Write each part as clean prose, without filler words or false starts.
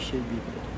should be good.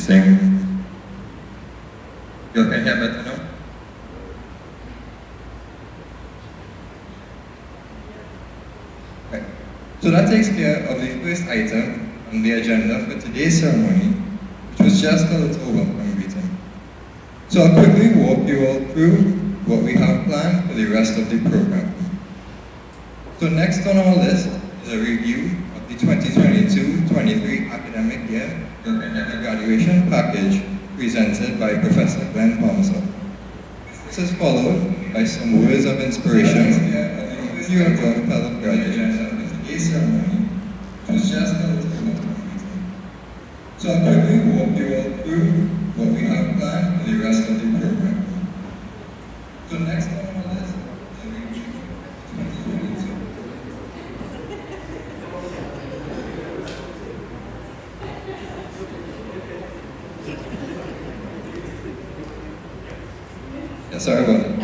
introducing. You can hear better now? Right. So that takes care of the first item on the agenda for today's ceremony, which was just a little welcome greeting. So I'll quickly walk you all through what we have planned for the rest of the program. So next on our list is a review of the 2022-23 academic year Ifbi Graduation package presented by Professor Glenn Palmer. This is followed by some words of inspiration from a few of our fellow graduates of today's ceremony, which was just a little welcome greeting. So I'll quickly walk you all through what we have planned for the rest of the program. So next on our list is a review of 2022. Yeah, sorry about that.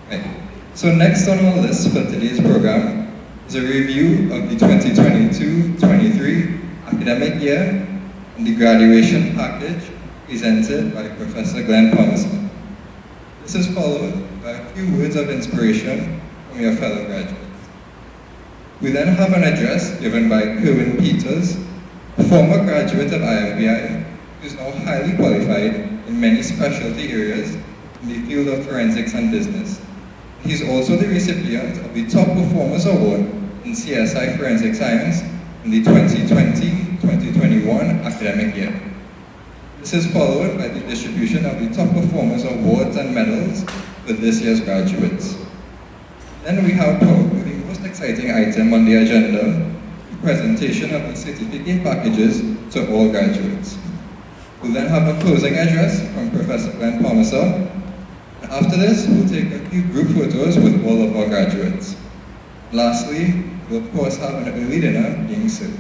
Right. So next on our list for today's program is a review of the 2022-23 academic year and the graduation package presented by Professor Glenn Palmer. This is followed by a few words of inspiration from your fellow graduates. We then have an address given by Kerwin Peters, a former graduate of IFBI, who is now highly qualified in many specialty areas in the field of forensics and business. He is also the recipient of the Top Performers Award in CSI Forensic Science in the 2020-2021 academic year. This is followed by the distribution of the Top Performers Awards and medals for this year's graduates. Then we have probably the most exciting item on the agenda, the presentation of the certificate packages to all graduates. We'll then have a closing address from Professor Glenn Palmer. And after this, we'll take a few group photos with all of our graduates. Lastly, we'll of course have an early dinner being served.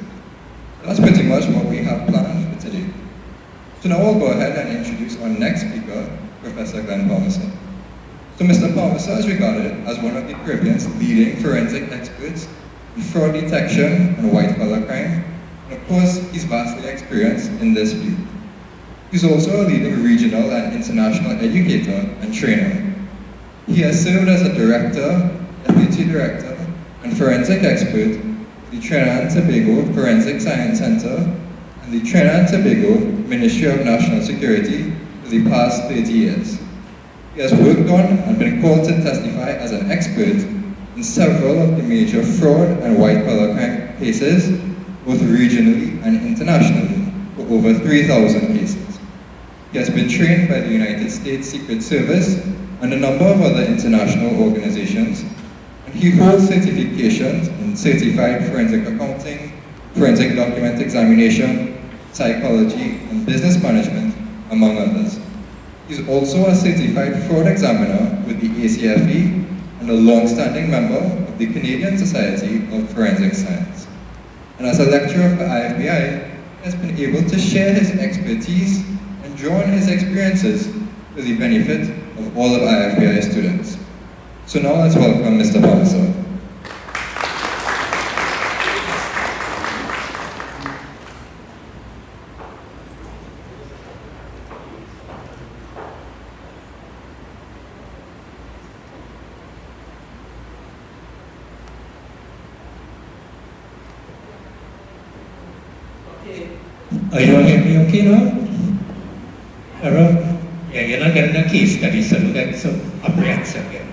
That's pretty much what we have planned for today. So now I'll go ahead and introduce our next speaker, Professor Glenn Palmer. So Mr. Palmer is regarded as one of the Caribbean's leading forensic experts in fraud detection and white-collar crime. And of course, he's vastly experienced in this field. He's also a leading regional and international educator and trainer. He has served as a director, deputy director, and forensic expert at the Trinidad and Tobago Forensic Science Center and the Trinidad and Tobago Ministry of National Security for the past 30 years. He has worked on and been called to testify as an expert in several of the major fraud and white-collar crime cases, both regionally and internationally, for over 3,000 cases. He has been trained by the United States Secret Service and a number of other international organizations, and he holds certifications in certified forensic accounting, forensic document examination, psychology, and business management, among others. He's also a certified fraud examiner with the ACFE and a long-standing member of the Canadian Society of Forensic Science. And as a lecturer for IFBI, he has been able to share his expertise and draw on his experiences for the benefit of all of IFBI students. So now let's welcome Mr. Palmer. Are you all hearing me okay now? Aaron? Yeah, you're not getting a case study, so that's so apprehensive here.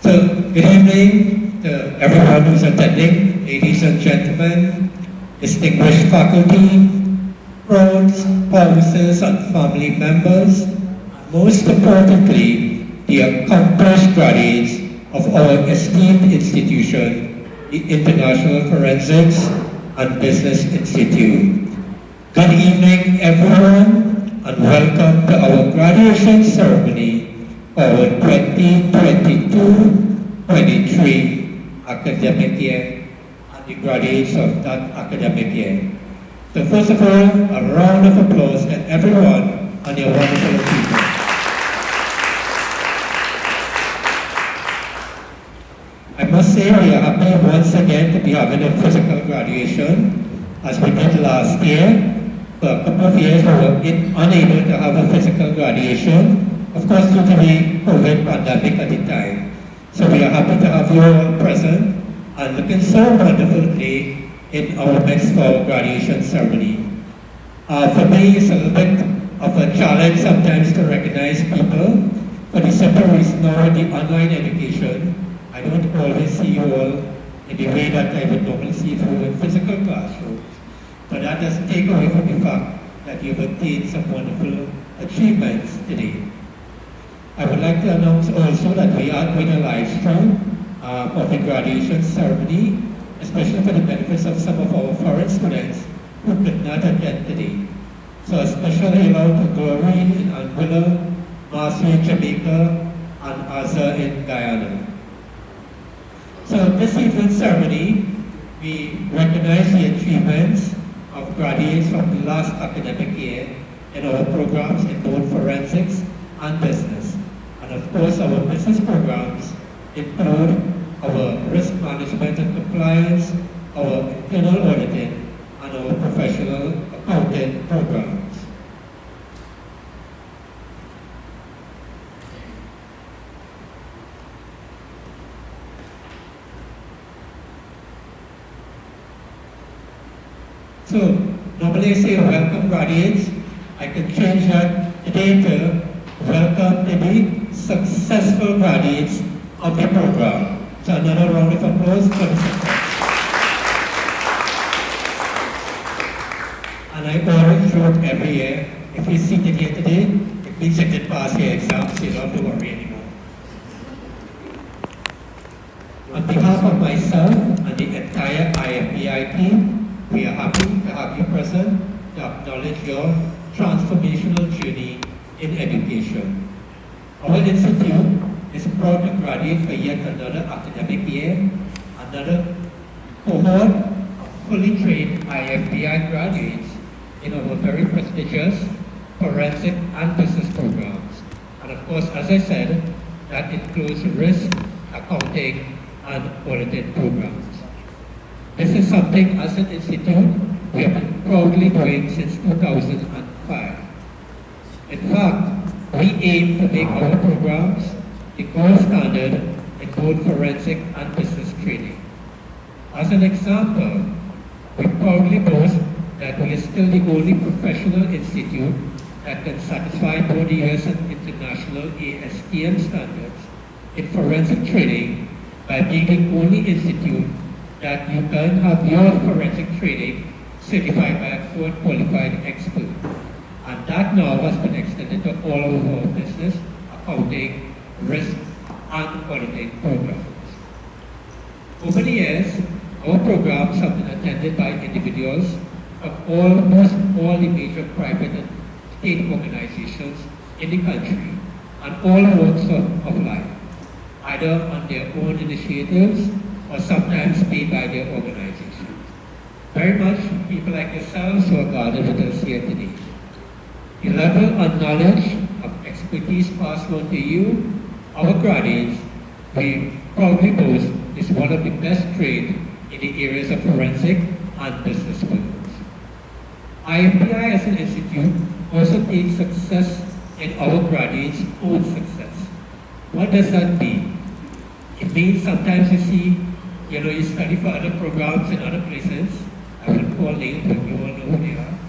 So, good evening to everyone who's attending, ladies and gentlemen, distinguished faculty, friends, spouses, and family members, most importantly, the accomplished graduates of our esteemed institution, the International Forensics and Business Institute. Good evening, everyone, and welcome to our graduation ceremony for our 2022-23 academic year and the graduates of that academic year. So first of all, a round of applause to everyone and your wonderful people. I must say we are happy once again to be having a physical graduation. as we did last year. For a couple of years, we were unable to have a physical graduation, of course due to the COVID pandemic at the time. So we are happy to have you all present and looking so wonderful today in our midst for graduation ceremony. For me, it's a little bit of a challenge sometimes to recognize people for the simple reason now with the online education, I don't always see you all in the way that I would normally see you in physical classrooms. But that doesn't take away from the fact that you've attained some wonderful achievements today. I would like to announce also that we are doing a live stream of the graduation ceremony, especially for the benefits of some of our foreign students who could not attend today. So a special hello to Glory in Anguilla, Marcy in Jamaica, and Azza in Guyana. So this evening's ceremony, we recognize the achievements of graduates from the last academic year in our programs in both forensics and business. And of course, our business programs include our risk management and compliance, our internal auditing, and our professional accounting programs. So, normally I say welcome graduates. I can change that today to welcome the successful graduates of the program. So another round of applause for the success. And I always joke every year, if you're seated here today, it means you did pass your exam, so you don't have to worry anymore. On behalf of myself and the entire IFBI team, we are happy to have you present to acknowledge your transformational journey in education. Our institute is proud to graduate for yet another academic year, another cohort of fully trained IFBI graduates in our very prestigious forensic and business programs. And of course, as I said, that includes risk, accounting, and auditing programs. This is something as an institute we have been proudly doing since 2005. In fact, we aim to make our programs the gold standard in both forensic and business training. As an example, we proudly boast that we are still the only professional institute that can satisfy both the US and international ASTM standards in forensic training by being the only institute that you can have your forensic training certified by a court-qualified expert. And that now has been extended to all of our business, accounting, risk, and auditing programs. Over the years, our programs have been attended by individuals from almost all the major private and state organizations in the country and all walks of life, either on their own initiatives or sometimes paid by their organizations. Very much people like yourselves who are gathered with us here today. The level of knowledge, of expertise passed on to you, our graduates, we proudly boast is one of the best trained in the areas of forensic and business skills. IFBI as an institute also takes success in our graduates' own success. What does that mean? It means sometimes you see, you study for other programs in other places. I won't call names, but you all know who they are.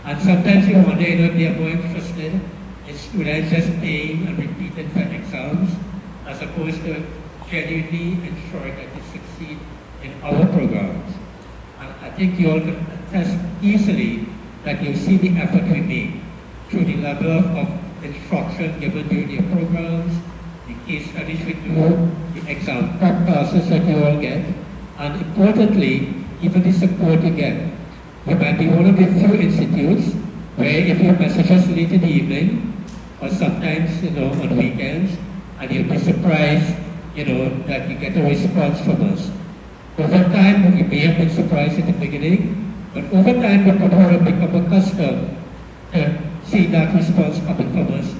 And sometimes you wonder, if they are more interested in students just paying and repeating for exams, as opposed to genuinely ensuring that they succeed in our programs. And I think you all can attest easily that you see the effort we make through the level of instruction given during your programs, the case studies we do, the exam prep classes that you all get, and importantly, even the support you get. We might be one of the few institutes where if you message us late in the evening, or sometimes, on weekends, and you'll be surprised, that you get a response from us. Over time, you may have been surprised at the beginning, but over time, we have become accustomed to see that response coming from us,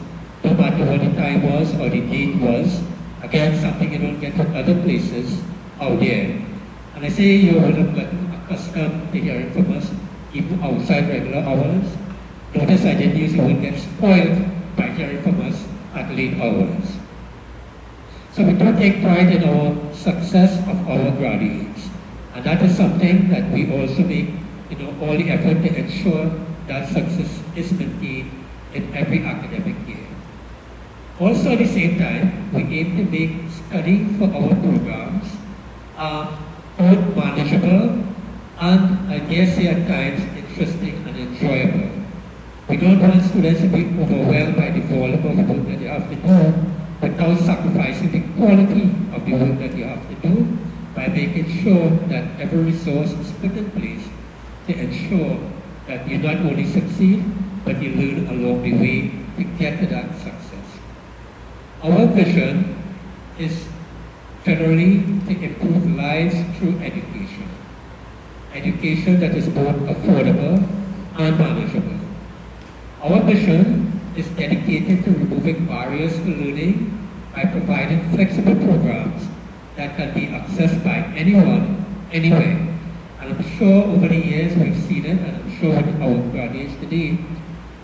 no matter what the time was or the date was. Again, something you don't get from other places out there. And I say you would have gotten accustomed to hearing from us even outside regular hours. Notice I didn't use the word get spoiled by hearing from us at late hours. So we do take pride in our success of our graduates. And that is something that we also make all the effort to ensure that success is maintained in every academic year. Also at the same time, we aim to make study for our programs both manageable and I dare say at times interesting and enjoyable. We don't want students to be overwhelmed by the volume of work that they have to do without sacrificing the quality of the work that you have to do by making sure that every resource is put in place to ensure that you not only succeed, but you learn along the way to get to that success. Our vision is generally to improve lives through education. Education that is both affordable and manageable. Our mission is dedicated to removing barriers to learning by providing flexible programs that can be accessed by anyone, anywhere. And I'm sure over the years we've seen it, and I'm sure with our graduates today,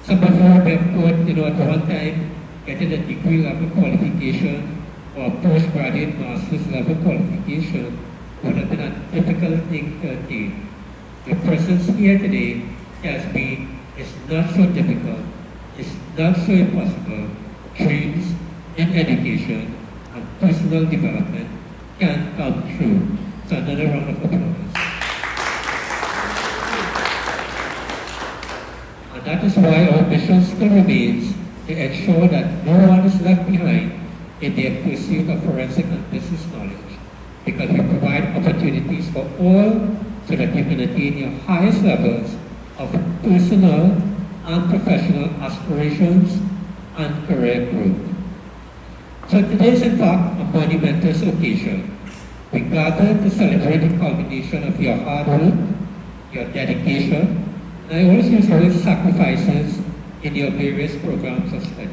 some of you have thought, at one time, getting a degree level qualification or a postgraduate master's level qualification would have been a difficult thing to attain. The presence here today tells me it's not so difficult, it's not so impossible. Dreams in education and personal development can come true. So another round of applause. And that is why our mission still remains to ensure that no one is left behind in their pursuit of forensic and business knowledge, because we provide opportunities for all so that you can attain your highest levels of personal and professional aspirations and career growth. So today is in fact a monumentous occasion. We gather to celebrate the culmination of your hard work, your dedication, and I always use the word sacrifices in your various programs of study.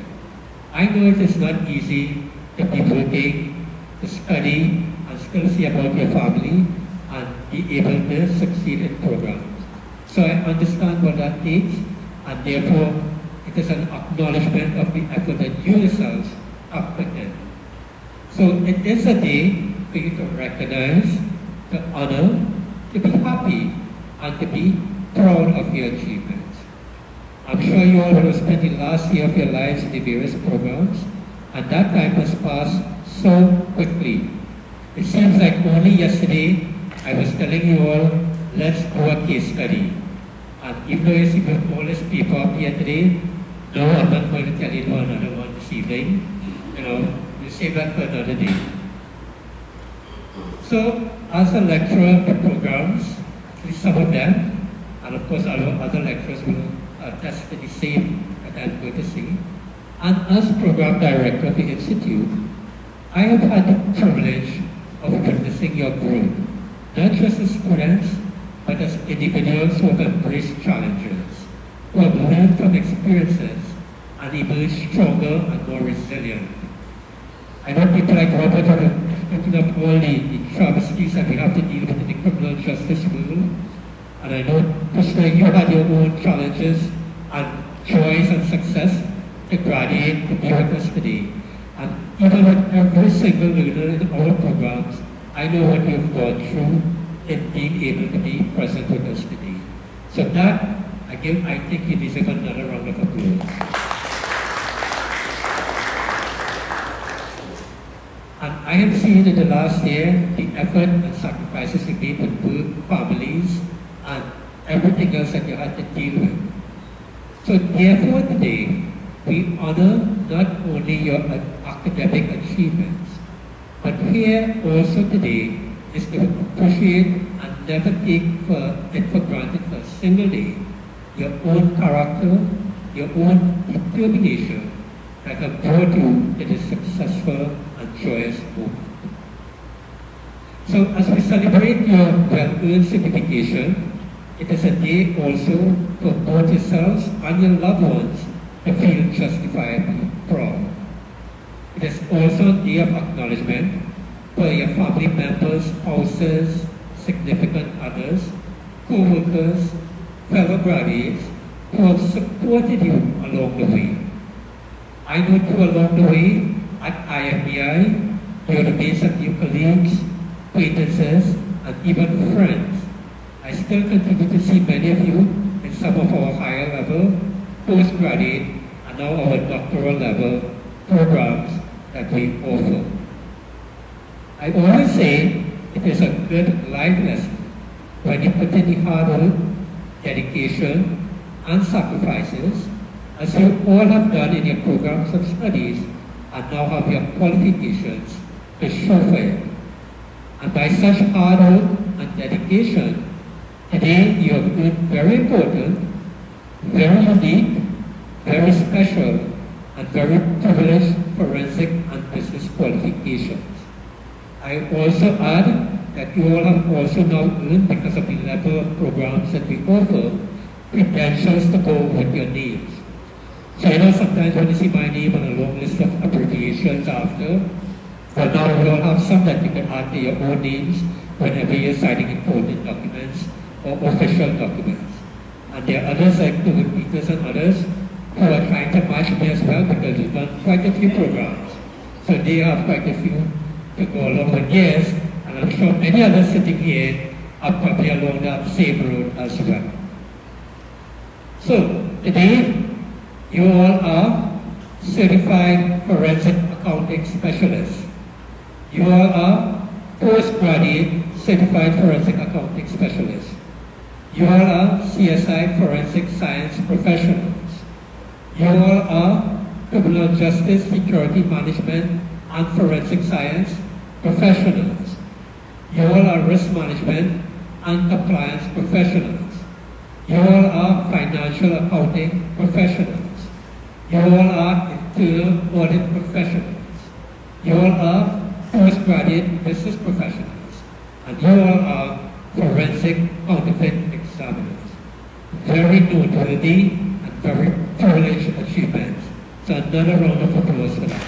I know it is not easy to be working, to study, and still see about your family, and be able to succeed in programs. So I understand what that takes, and therefore it is an acknowledgement of the effort that you yourselves have put in. So it is a day for you to recognize, to honor, to be happy, and to be proud of your achievements. I'm sure you all will have spent the last year of your lives in the various programs, and that time has passed so quickly. It seems like only yesterday I was telling you all, let's do a case study. And even though you see all these people up here today, no, I'm not going to tell you another one this evening. You save that for another day. So, as a lecturer of the programs, at least some of them, and of course our other lecturers will attest to the same that I'm going to say, and as program director of the Institute, I have had the privilege of witnessing your growth, not just as students, but as individuals who have embraced challenges, who have learned from experiences and emerged stronger and more resilient. I know people like Robert have opened up all the travesties that we have to deal with in the criminal justice world, and I know, Krishna, you had your own challenges and joys and success to graduate to be with us today. And even with every single learner in our programs, I know what you've gone through in being able to be present with us today. So that, again, I think you deserve another round of applause. And I have seen in the last year the effort and sacrifices you made with work, families, and everything else that you had to deal with. So therefore today, we honor not only your academic achievements, but here also today is to appreciate and never take it for granted for a single day your own character, your own determination that have brought you to this successful and joyous moment. So as we celebrate your well-earned certification, it is a day also for both yourselves and your loved ones to feel justifiably proud. It is also a day of acknowledgement for your family members, spouses, significant others, co-workers, fellow graduates who have supported you along the way. I know too along the way at IFBI, you have made some new colleagues, acquaintances, and even friends. I still continue to see many of you in some of our higher level, postgraduate, and now our doctoral level programs that we offer. I always say it is a good life lesson when you put in the hard work, dedication, and sacrifices, as you all have done in your programs of studies and now have your qualifications to show for it. And by such hard work and dedication, today you have earned very important, very unique, very special, and very privileged forensic and business qualifications. I also add that you all have also now earned, because of the level of programs that we offer, credentials to go with your names. So I know sometimes when you see my name on a long list of abbreviations after, but now we all have some that you can add to your own names whenever you're signing important documents or official documents. And there are others like David Peters and others who are trying to match me as well, because we've done quite a few programs. So they have quite a few to go along with theirs, and I'm sure many others sitting here are probably along that same road as well. So today, you all are certified forensic accounting specialists. You all are postgraduate certified forensic accounting specialists. You all are CSI forensic science professionals. You all are criminal justice, security management, and forensic science professionals. You all are risk management and compliance professionals. You all are financial accounting professionals. You all are internal audit professionals. You all are postgraduate business professionals. And you all are forensic counterfeit examiners. Very noteworthy and very privileged achievements. So another round of applause for that.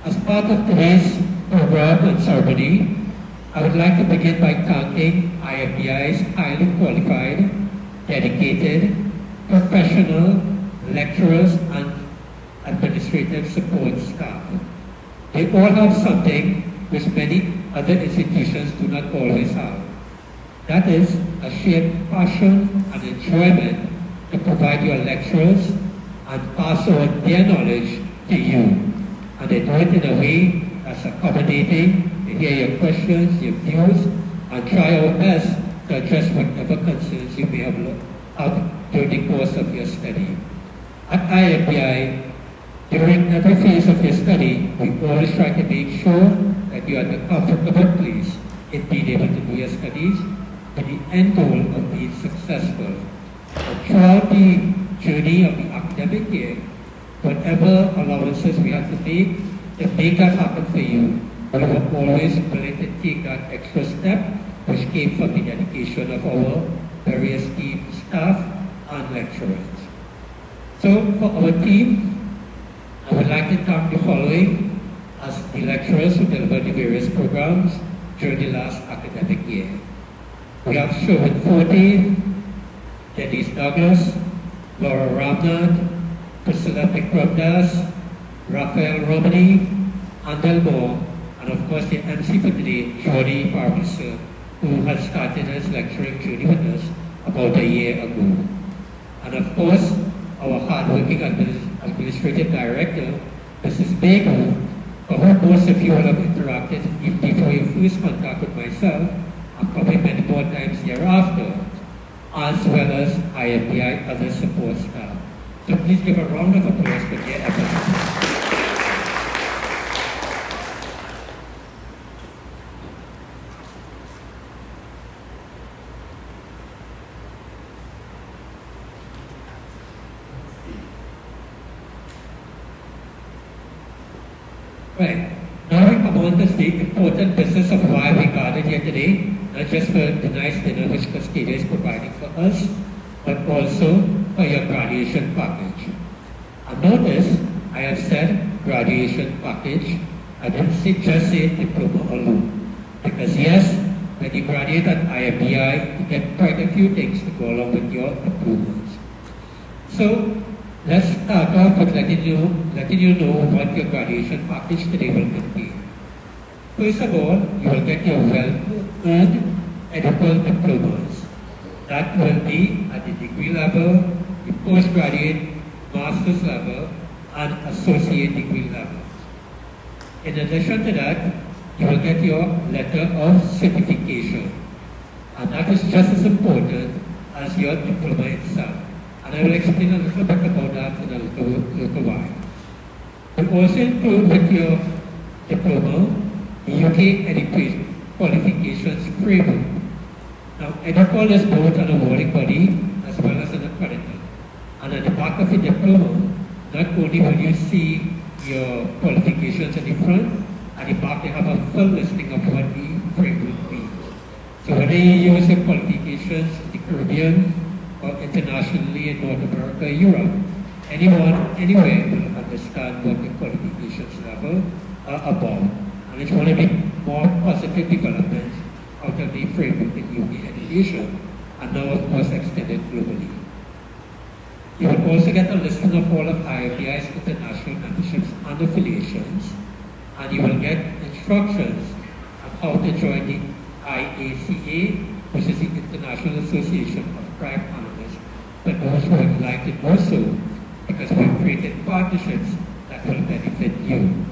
As part of today's program and ceremony, I would like to begin by thanking IFBI's highly qualified, dedicated, professional lecturers and administrative support staff. They all have something which many other institutions do not always have. That is a shared passion and enjoyment to provide your lecturers and pass on their knowledge to you. And they do it in a way that's accommodating, to hear your questions, your views, and try our best to address whatever concerns you may have during the course of your study. At IFBI, during every phase of your study, we always try to make sure that you are in a comfortable place in being able to do your studies with the end goal of being successful. And throughout the journey of the academic year, whatever allowances we have to make that happen for you, we were always willing to take that extra step, which came from the dedication of our various team staff and lecturers. So for our team, I would like to thank the following as the lecturers who delivered the various programs during the last academic year. We have Sherwin Forte, Denise Douglas, Laura Ramnath, Priscilla Pikramdas, Raphael Romani, Andel Moore, and of course the MC for today, Jordi Barbison, who has started his lecturing journey with us about a year ago. And of course, our hardworking administrative director, Mrs. Bego, for whom most of you will have interacted even before your first contact with myself, and probably many more times thereafter, as well as IFBI other support staff. So please give a round of applause for their efforts. Right. Now we come on to the important business of why we gathered here today, not just for the nice dinner which Cascadia is providing for us, but also for your graduation package. And notice, I have said graduation package. I didn't just say diploma alone. Because yes, when you graduate at IFBI, you get quite a few things to go along with your approvals. So let's start off with letting you know what your graduation package today will contain. First of all, you will get your well-earned edible diplomas. That will be at the degree level, the postgraduate, master's level, and associate degree levels. In addition to that, you will get your letter of certification, and that is just as important as your diploma itself. And I will explain a little bit about that in a little while. You also include with your diploma the UK Education Qualifications Framework. Now, EduQual is both an awarding body as well as an accreditor. And at the back of the diploma, not only will you see your qualifications at the front, at the back they have a full listing of what the framework means. So whether you use your qualifications in the Caribbean or internationally in North America, Europe, anyone, anywhere will understand what the qualifications level are about. And it's one of the more positive developments out of the framework in UK education, and now of course extended globally. You will also get a listing of all of IFBI's international memberships and affiliations, and you will get instructions on how to join the IACA, which is the International Association of Crime Analysts, for those who would like to do so, because we've created partnerships that will benefit you.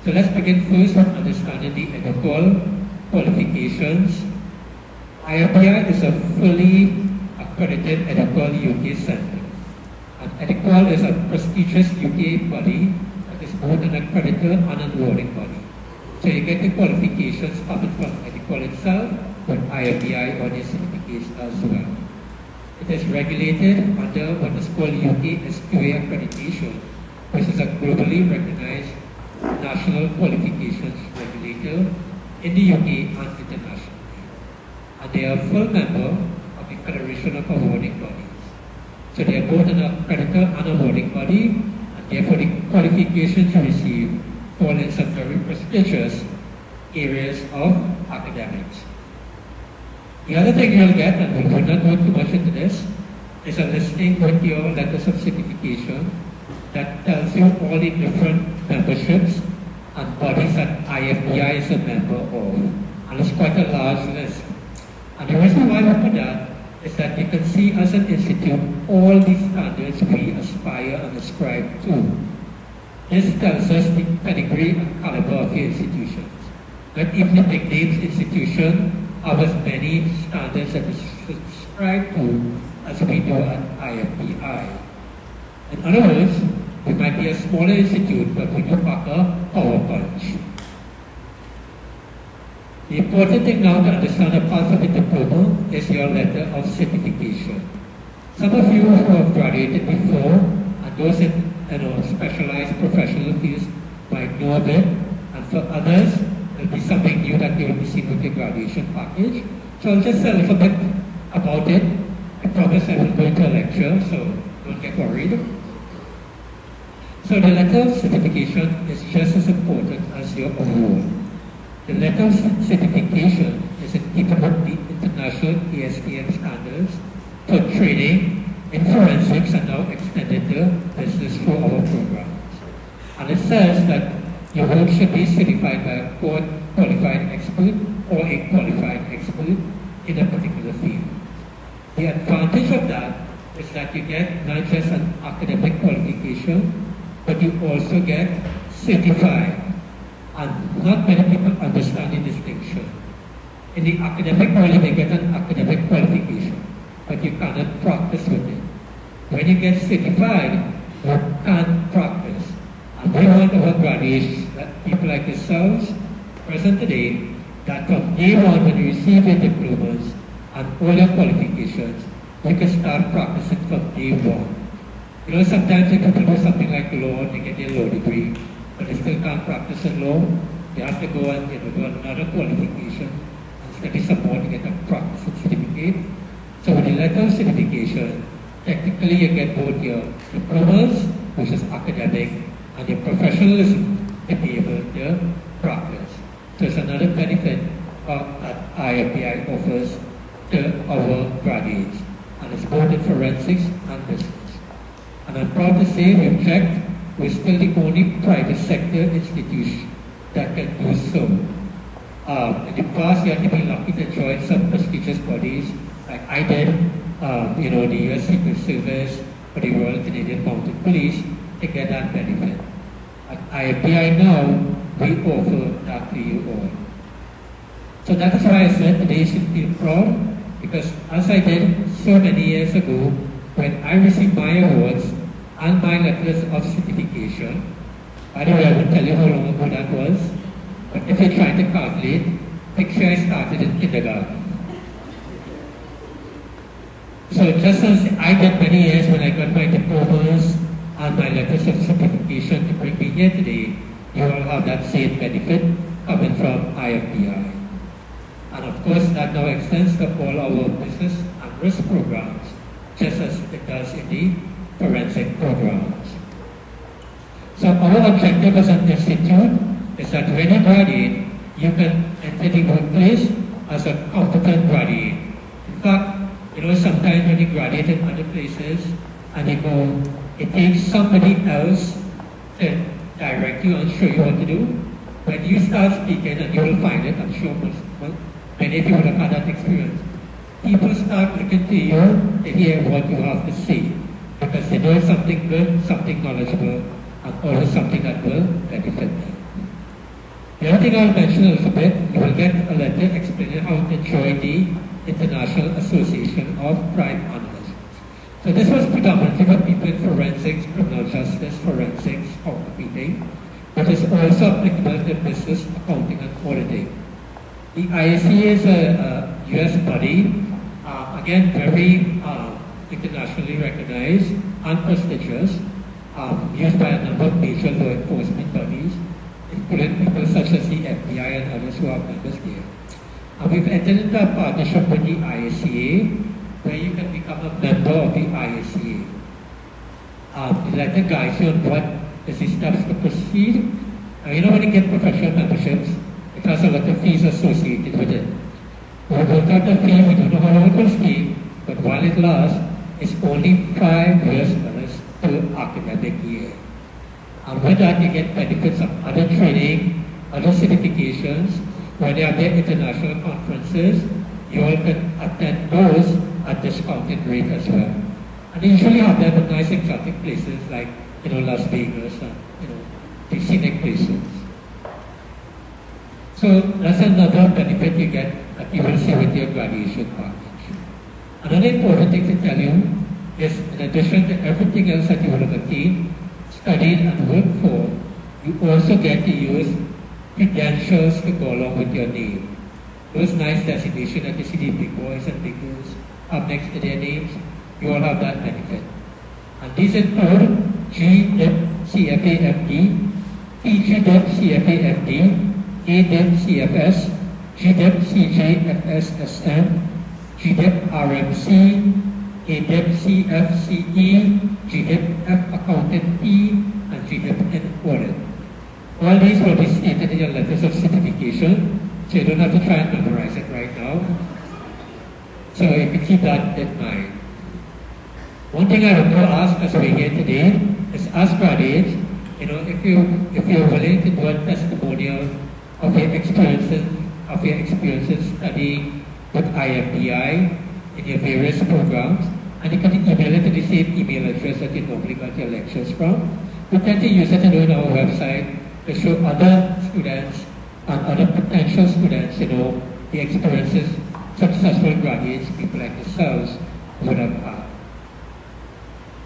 So let's begin first with understanding the EduQual qualifications. IFBI is a fully accredited EduQual UK center. And EduQual is a prestigious UK body that is both an accreditor and an awarding body. So you get the qualifications coming from EduQual itself, with IFBI on your certificates as well. It is regulated under what is called UK SQA accreditation, which is a globally recognized national qualifications regulator in the UK and internationally. And they are a full member of the Federation of Awarding Bodies. So they are both an accreditor and awarding body, and therefore the qualifications you receive fall in some very prestigious areas of academics. The other thing you'll get, and we will not go too much into this, is a listing with your letters of certification that tells you all the different memberships and bodies that IFBI is a member of. And it's quite a large list. And the reason why we put that is that you can see as an institute all the standards we aspire and ascribe to. This tells us the pedigree and caliber of your institutions. Not even the big names institution have as many standards that we subscribe to as we do at IFBI. In other words, we might be a smaller institute, but we do pack a power punch. The important thing now to understand apart from the diploma is your letter of certification. Some of you who have graduated before and those in specialized professional fields might know of it, and for others, it'll be something new that you'll be seeing with your graduation package. So I'll just say a little bit about it. I promise I will go into a lecture, so don't get worried. So the letter of certification is just as important as your award. The letter of certification is in keeping with the international ASTM standards for training in forensics and now extended to business through our programs. And it says that your work should be certified by a court qualified expert or a qualified expert in a particular field. The advantage of that is that you get not just an academic qualification, but you also get certified. And not many people understand the distinction. In the academic world, you may get an academic qualification, but you cannot practice with it. When you get certified, you can practice. And we want our graduates, people like yourselves, present today, that from day one when you receive your diplomas and all your qualifications, you can start practicing from day one. You know, sometimes people do something like law, they get their law degree, but they still can't practice in law. They have to go and do another qualification and study some more to get a practicing certificate. So with the letter of certification, technically you get both your diplomas, which is academic, and your professionalism to be able to practice. So it's another benefit that IFBI offers to our graduates, and it's both in forensics and business. And I'm proud to say we've checked, we're still the only private sector institution that can do so. In the past, you had to be lucky to join some prestigious bodies, like I did, the US Secret Service or the Royal Canadian Mounted Police, to get that benefit. At IFBI now, we offer that to you all. So that is why I said today you should feel proud, because as I did so many years ago, when I received my awards and my letters of certification, by the way, I won't tell you how long ago that was, but if you're trying to calculate, picture I started in kindergarten. So just as I did many years when I got my diplomas and my letters of certification to bring me here today, you all have that same benefit coming from IFBI. And of course, that now extends to all our business and risk programs, just as it does in the forensic programs. So our objective as an institute is that when you graduate, you can enter the workplace as a competent graduate. In fact, sometimes when you graduate in other places and you go, it takes somebody else to direct you and show you what to do. When you start speaking, and you will find it, I'm sure many of you would have had that experience, people start looking to you to hear what you have to say, because they know something good, something knowledgeable, and always something that will benefit them. The other thing I'll mention a little bit, you will get a letter explaining how to join the International Association of Crime Analysts. So this was predominantly for people in forensics, criminal justice, forensics, counterfeiting, but it's also applicable to business, accounting, and auditing. The IACA is a US body, again, very internationally recognized and prestigious, used by a number of major law enforcement bodies, including people such as the FBI and others who are members there. And we've entered into a partnership with the IACA, where you can become a member of the IACA. The letter guides you on what is the steps to proceed. When you get professional memberships, it has a lot of fees associated with it. We worked out the fee, we don't know how long it will stay, but while it lasts, it's only $5 per academic year. And with that, you get benefits of other training, other certifications. When they are their international conferences, you all can attend those at discounted rate as well. And they usually have them in nice exotic places like, Las Vegas and, the scenic places. So that's another benefit you get that you will see with your graduation package. Another important thing to tell you is, in addition to everything else that you will have attained, studied, and worked for, you also get to use credentials to go along with your name. Those nice designations that you see the big boys and big girls have next to their names, you all have that benefit. And these include GDIP CFA-FD, PGDIP CFA-FD, ADIP CFS, GDIP CJFSSM, GDIP RMC, ADIP CFCE, GDIP F Accountant P, and GDIP in Audit. All these will be stated in your letters of certification, so you don't have to try and memorize it right now. So you can keep that in mind. One thing I want to ask as we're here today is, as graduates, if you're willing to do a testimonial of your experiences studying with IFBI in your various programs, and you can email it to the same email address that you normally got your lectures from. We tend to use it on our website to show other students and other potential students, the experiences successful graduates, people like yourselves, would have had.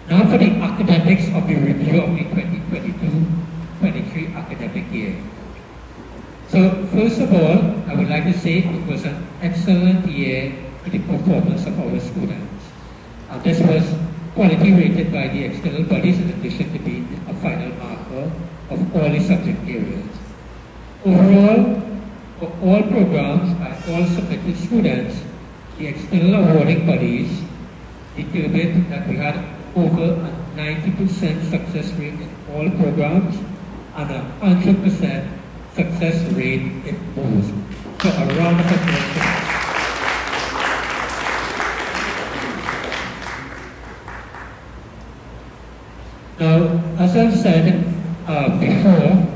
Now for the academics of the review of the 2022-23 academic year. So first of all, I would like to say it was an excellent year for the performance of our students. This was quality rated by the external bodies in addition to being a final marker of all the subject areas. Overall, for all programs by all submitted students, the external awarding bodies determined that we had over a 90% success rate in all programs and a 100% success rate in most. So a round of applause. Now, as I've said before,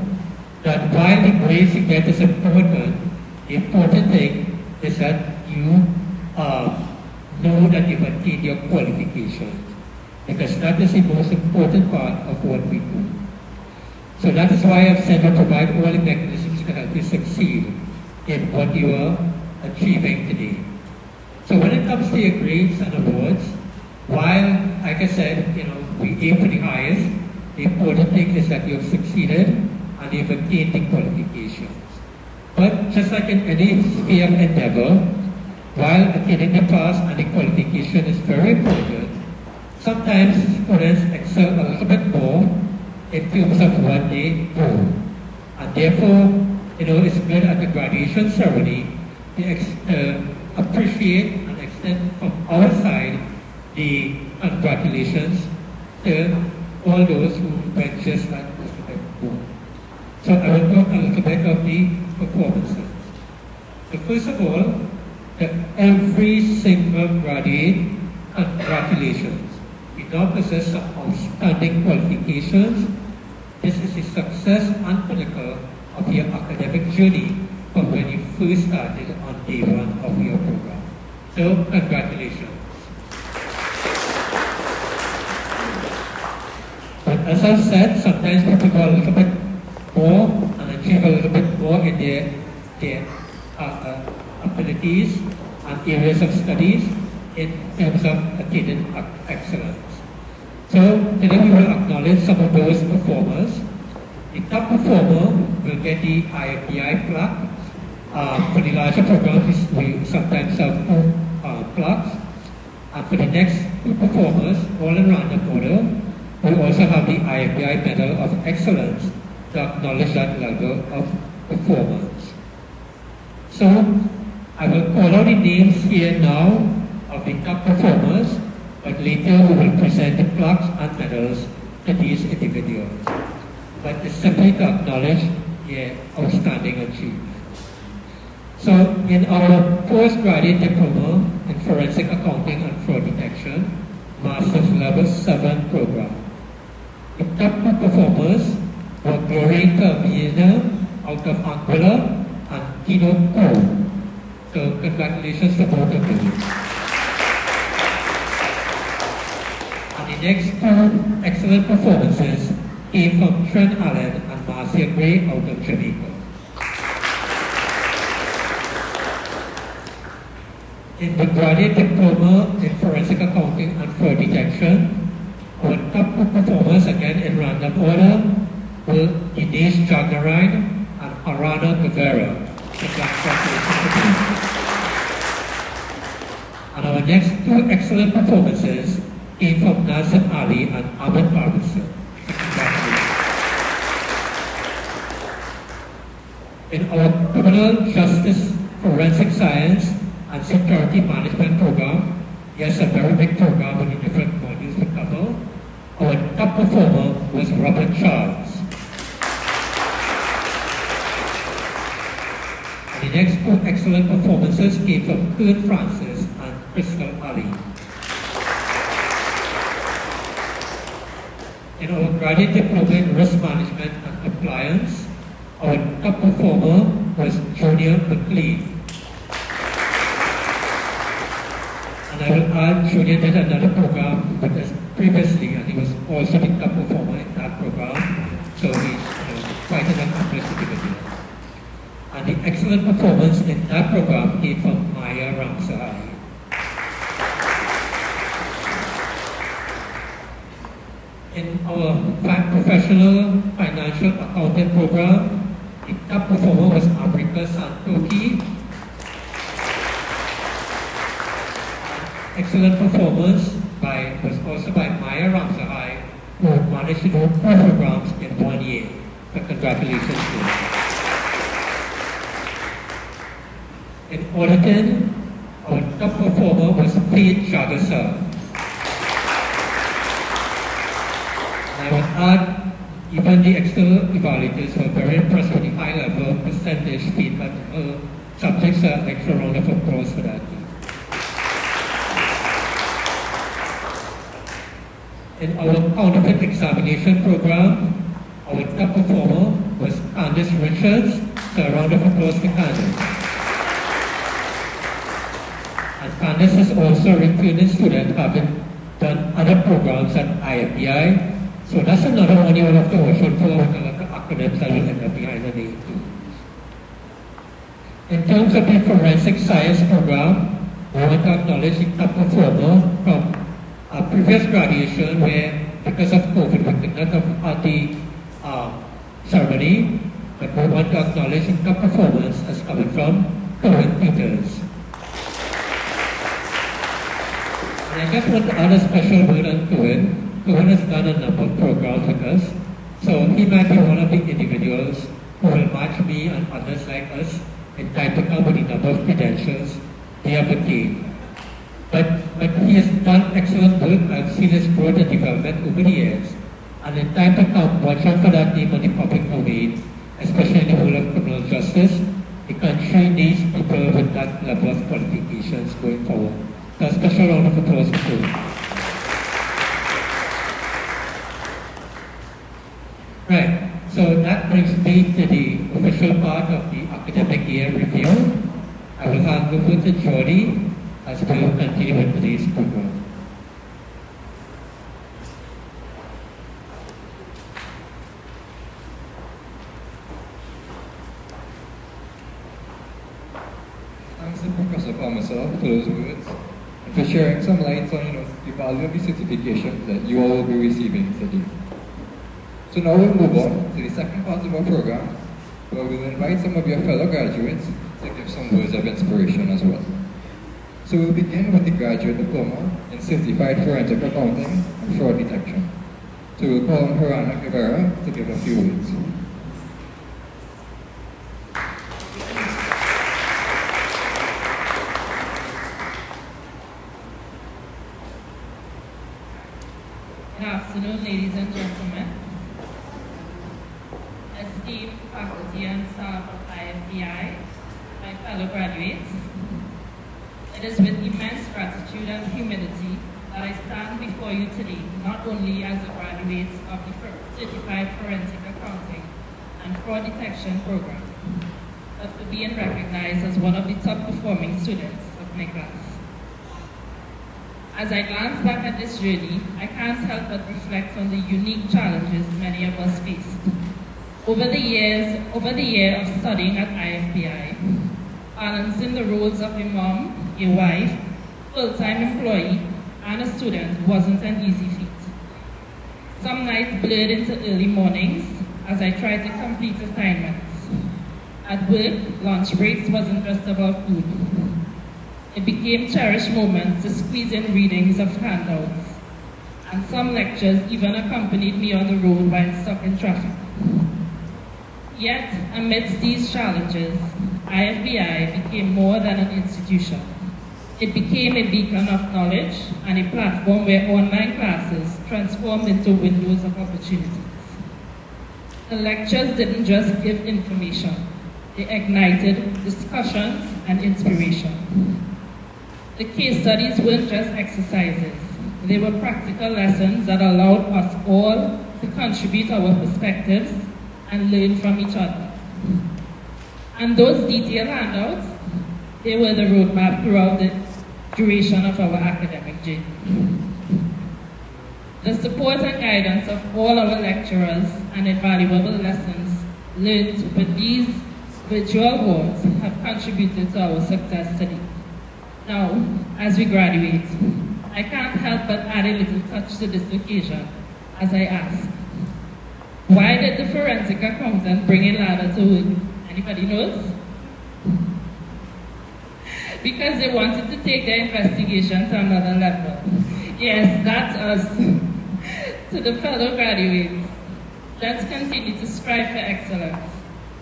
that while the grades you get is important, the important thing is that you know that you've attained your qualifications, because that is the most important part of what we do. So that is why I've said we provide all the mechanisms to help you succeed in what you are achieving today. So when it comes to your grades and awards, while, like I said, we aim for the highest, the important thing is that you've succeeded and you've attained the qualifications. But just like in any sphere of endeavor, while attaining the pass and the qualification is very important, sometimes students excel a little bit more in terms of what they do. And therefore, it's good at the graduation ceremony to appreciate and extend from our side the congratulations to all those who went just like Mr. Beko. So I will talk a little bit of the performances. So first of all, to every single graduate, congratulations. We now possess some outstanding qualifications. This is the success and pinnacle of your academic journey from when you first started on day one of your program. So congratulations. But as I've said, sometimes people go a little bit more and achieve a little bit more in their abilities and areas of studies in terms of attaining excellence. So today we will acknowledge some of those performers. The top performer will get the IFBI plaque. For the larger programs, we sometimes have two plaques. And for the next two performers, all in random order, we also have the IFBI Medal of Excellence to acknowledge that level of performance. So I will call out the names here now of the top performers, but later we will present the plaques and medals to these individuals. But it's simply to acknowledge their outstanding achievement. So in our postgraduate diploma in Forensic Accounting and Fraud Detection, Master's Level 7 program, the top two performers were Gloria Calvina out of Anguilla and Tino Ko. So congratulations to both of you. And the next two excellent performances came from Trent Allen and Marcia Gray out of Jamaica. In the graduate diploma in Forensic Accounting and Fraud Detection, our top two performers, again in random order, were Dinesh Jagarayan and Arana Guevara. And our next two excellent performances came from Nazim Ali and Ahmed Barbison. In our Criminal Justice Forensic Science and Security Management program, yes, a very big program with the different modules we cover, our top performer was Robert Charles. And the next two excellent performances came from Kurt Francis and Crystal Ali. In our graduate diploma in Risk Management and Compliance, our top performer was Junior McLean. And I will add, Junior did another program with us previously, and he was also the top performer in that program. So he's quite an accomplished individual. And the excellent performance in that program came from Maya Ramsahari. In our professional financial accounting program, the top performer was Amrika Santoki. Excellent performance was also by Maya Ramsahari, who managed to do 4 programs in 1 year. So congratulations to her. In auditing, our top performer was Faith Jagasar. I would add, even the external evaluators were very impressed with the high level percentage feedback subjects. Extra round of applause for that. In our counterfeit examination program, our top performer was Candice Richards. So a round of applause for Candice. And Candice is also a recruiting student, having done other programs at IFBI. So that's another one you will have to watch out for with a lot of acronyms that will end up behind the name too. In terms of the forensic science program, we want to acknowledge the top performer from our previous graduation where, because of COVID, we could not have had the ceremony, but we want to acknowledge the top performance as coming from Corinne Peters. And I just want to add a special word on Corinne. Corinne has done a number of programs with us, so he might be one of the individuals who will match me and others like us in time to come with the number of credentials they have attained. But he has done excellent work. I've seen his growth and development over the years. And in time to come, watch out for that name on the public domain, especially in the world of criminal justice. The country needs people with that level of qualifications going forward. So a special round of applause for Corinne. Right, so that brings me to the official part of the academic year review. I will hand over to Jody as we will continue with today's program. Thanks to Professor Palmerston for those words and for sharing some light on the value of the certification that you all will be receiving today. So now we'll move on to the second part of our program, where we'll invite some of your fellow graduates to give some words of inspiration as well. So we'll begin with the graduate diploma in Certified Forensic Accounting and Fraud Detection. So we'll call on Harana Guevara to give a few words. Good afternoon, ladies and gentlemen. Esteemed faculty and staff of IFBI, my fellow graduates, it is with immense gratitude and humility that I stand before you today, not only as a graduate of the Certified Forensic Accounting and Fraud Detection program, but for being recognized as one of the top performing students of my class. As I glance back at this journey, I can't help but reflect on the unique challenges many of us faced. Over the year of studying at IFBI, balancing the roles of a mom, a wife, full-time employee, and a student wasn't an easy feat. Some nights blurred into early mornings as I tried to complete assignments. At work, lunch breaks wasn't just about food. It became cherished moments to squeeze in readings of handouts, and some lectures even accompanied me on the road while stuck in traffic. Yet, amidst these challenges, IFBI became more than an institution. It became a beacon of knowledge and a platform where online classes transformed into windows of opportunities. The lectures didn't just give information, they ignited discussions and inspiration. The case studies weren't just exercises, they were practical lessons that allowed us all to contribute our perspectives and learn from each other. And those detailed handouts, they were the roadmap throughout the duration of our academic journey. The support and guidance of all our lecturers and invaluable lessons learned with these virtual boards have contributed to our success today. Now, as we graduate, I can't help but add a little touch to this occasion as I ask, why did the forensic accountant bring a ladder to work? Anybody knows? Because they wanted to take their investigation to another level. Yes, that's us. To the fellow graduates, let's continue to strive for excellence.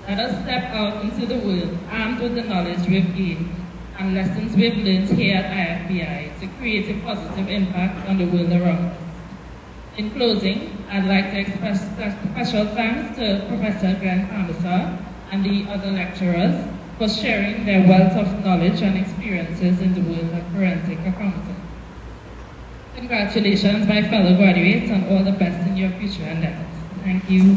Let us step out into the world armed with the knowledge we've gained and lessons we've learned here at IFBI to create a positive impact on the world around us. In closing, I'd like to express special thanks to Professor Glenn Palmerston and the other lecturers for sharing their wealth of knowledge and experiences in the world of forensic accounting. Congratulations, my fellow graduates, and all the best in your future endeavors. Thank you.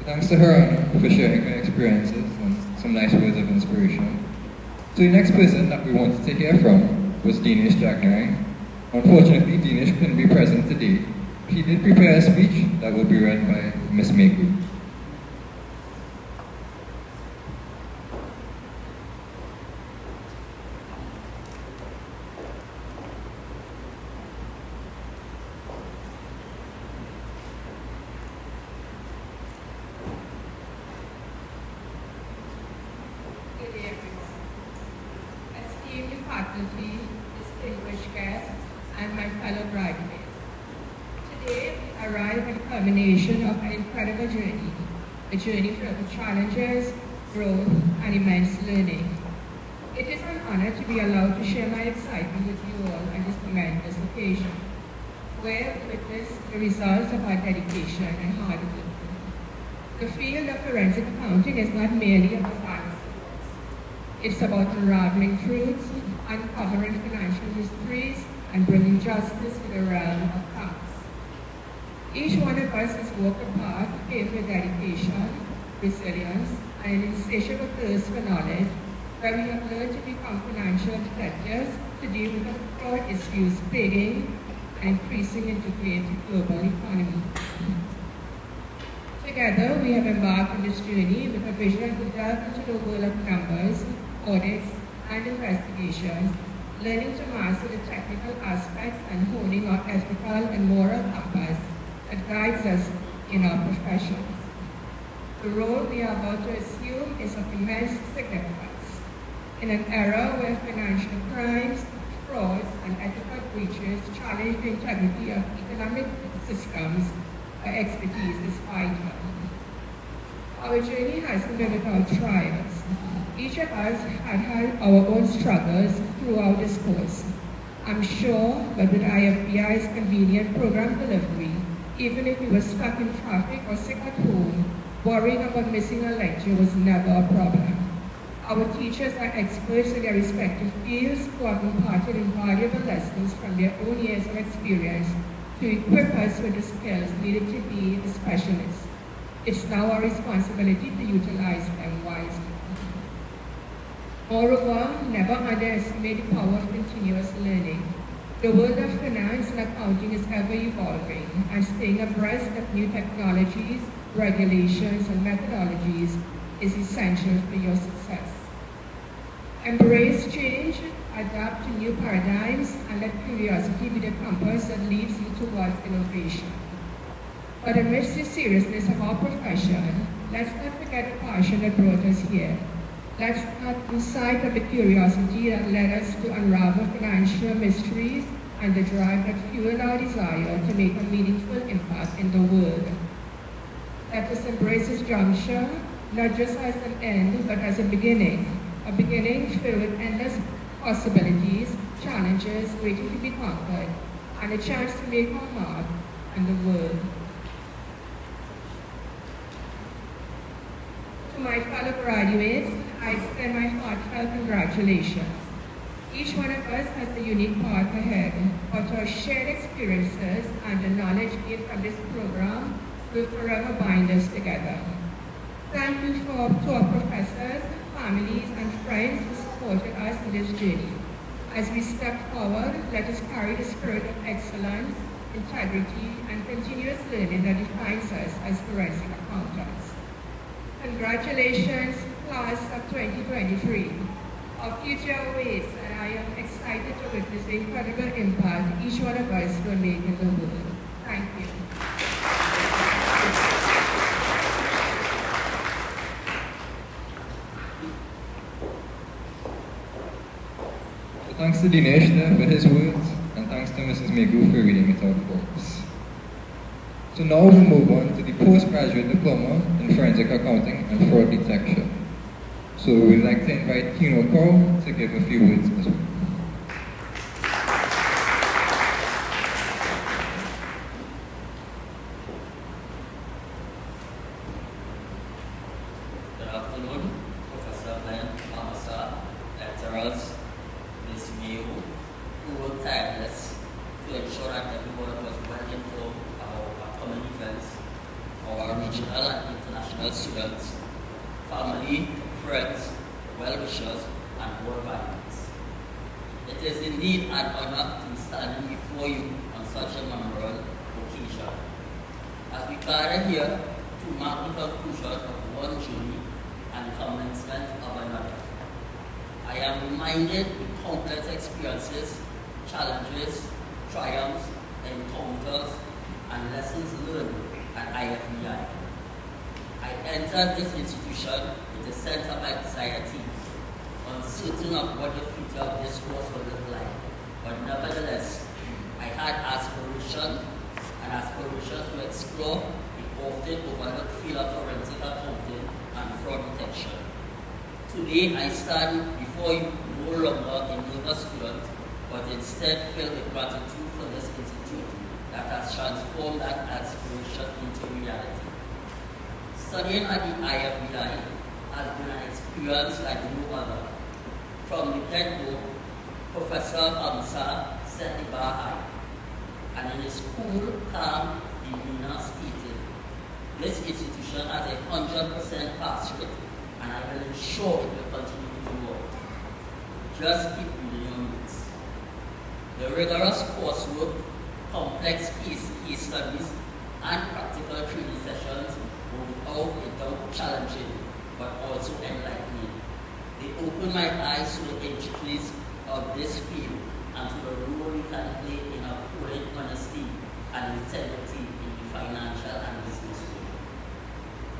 Thanks to her for sharing her experiences and some nice words of inspiration. So the next person that we wanted to hear from was Dinesh Jagnai. Unfortunately, Dinesh couldn't be present today. He did prepare a speech that will be read by Ms. Megu. Good day, everyone. Esteemed faculty, distinguished guests, and my fellow graduates. Today, we arrive at the culmination of an incredible journey, a journey filled with challenges, growth, and immense learning. It is an honor to be allowed to share my excitement with you all on this momentous occasion, where we witness the results of our dedication and hard work. The field of forensic accounting is not merely about answers. It's about unraveling truths, uncovering financial mysteries, and bringing justice to the realm of facts. Each one of us has walked a path filled with dedication, resilience, and an insatiable thirst for knowledge, where we have learned to become financial detectives to deal with the fraud issues plaguing and increasing integrated global economy. Together, we have embarked on this journey with a vision to delve into the world of numbers, audits, and investigations, learning to master the technical aspects and honing our ethical and moral compass that guides us in our professions. The role we are about to assume is of immense significance. In an era where financial crimes, frauds, and ethical breaches challenge the integrity of economic systems, our expertise is vital. Our journey hasn't been without trials. Each of us had our own struggles throughout this course. I'm sure that with IFBI's convenient program delivery, even if we were stuck in traffic or sick at home, worrying about missing a lecture was never a problem. Our teachers are experts in their respective fields who have imparted invaluable lessons from their own years of experience to equip us with the skills needed to be a specialist. It's now our responsibility to utilize them wisely. Moreover, never underestimate the power of continuous learning. The world of finance and accounting is ever evolving, and staying abreast of new technologies, regulations, and methodologies is essential for your success. Embrace change, adapt to new paradigms, and let curiosity be the compass that leads you towards innovation. But amidst the seriousness of our profession, let's not forget the passion that brought us here. Let's not lose sight of the curiosity that led us to unravel financial mysteries and the drive that fueled our desire to make a meaningful impact in the world. Let us embrace this juncture, not just as an end, but as a beginning filled with endless possibilities, challenges waiting to be conquered, and a chance to make our mark on the world. To my fellow graduates, I extend my heartfelt congratulations. Each one of us has a unique path ahead, but our shared experiences and the knowledge gained from this program will forever bind us together. Thank you to our professors, families, and friends who supported us in this journey. As we step forward, let us carry the spirit of excellence, integrity, and continuous learning that defines us as forensic accountants. Congratulations, class of 2023. Our future awaits, and I am excited to witness the incredible impact each one of us will make in the world. Thank you. So thanks to Dinesh there for his words, and thanks to Mrs. Megu for reading it out for us. So now we move on to the postgraduate diploma in forensic accounting and fraud detection. So we'd like to invite Kino Cole to give a few words as well. afternoon, Professor Glenn, Amasa, lecturers, Ms. Mayo, who worked tireless to ensure that everyone was well informed about upcoming events, our regional and international students, family, friends, well-wishers, and world values. It is indeed an honor to be standing before you on such a memorable occasion. As we gather here to mark the conclusion of one journey and the commencement of another, I am reminded of countless experiences, challenges, triumphs, encounters, and lessons learned at IFBI. I entered this institution with a sense of anxiety, uncertain of what the future of this course would look like. But nevertheless, I had aspiration to explore the often overlooked field of forensic accounting and fraud detection. Today, I stand before you no longer a nervous student, but instead filled with gratitude for this institute that has transformed that aspiration into reality. Studying at the IFBI has been an experience like no other. From the get-go, Professor Amsa set the bar high, and in his cool, calm demeanor stated, this institution has a 100% pass rate, and I will ensure it will continue to work. Just keep reading your notes. The rigorous coursework, complex case studies, and practical training sessions were without a doubt challenging, but also enlightening. They opened my eyes to the intricacies of this field and to the role we can play in upholding honesty and integrity in the financial and business world.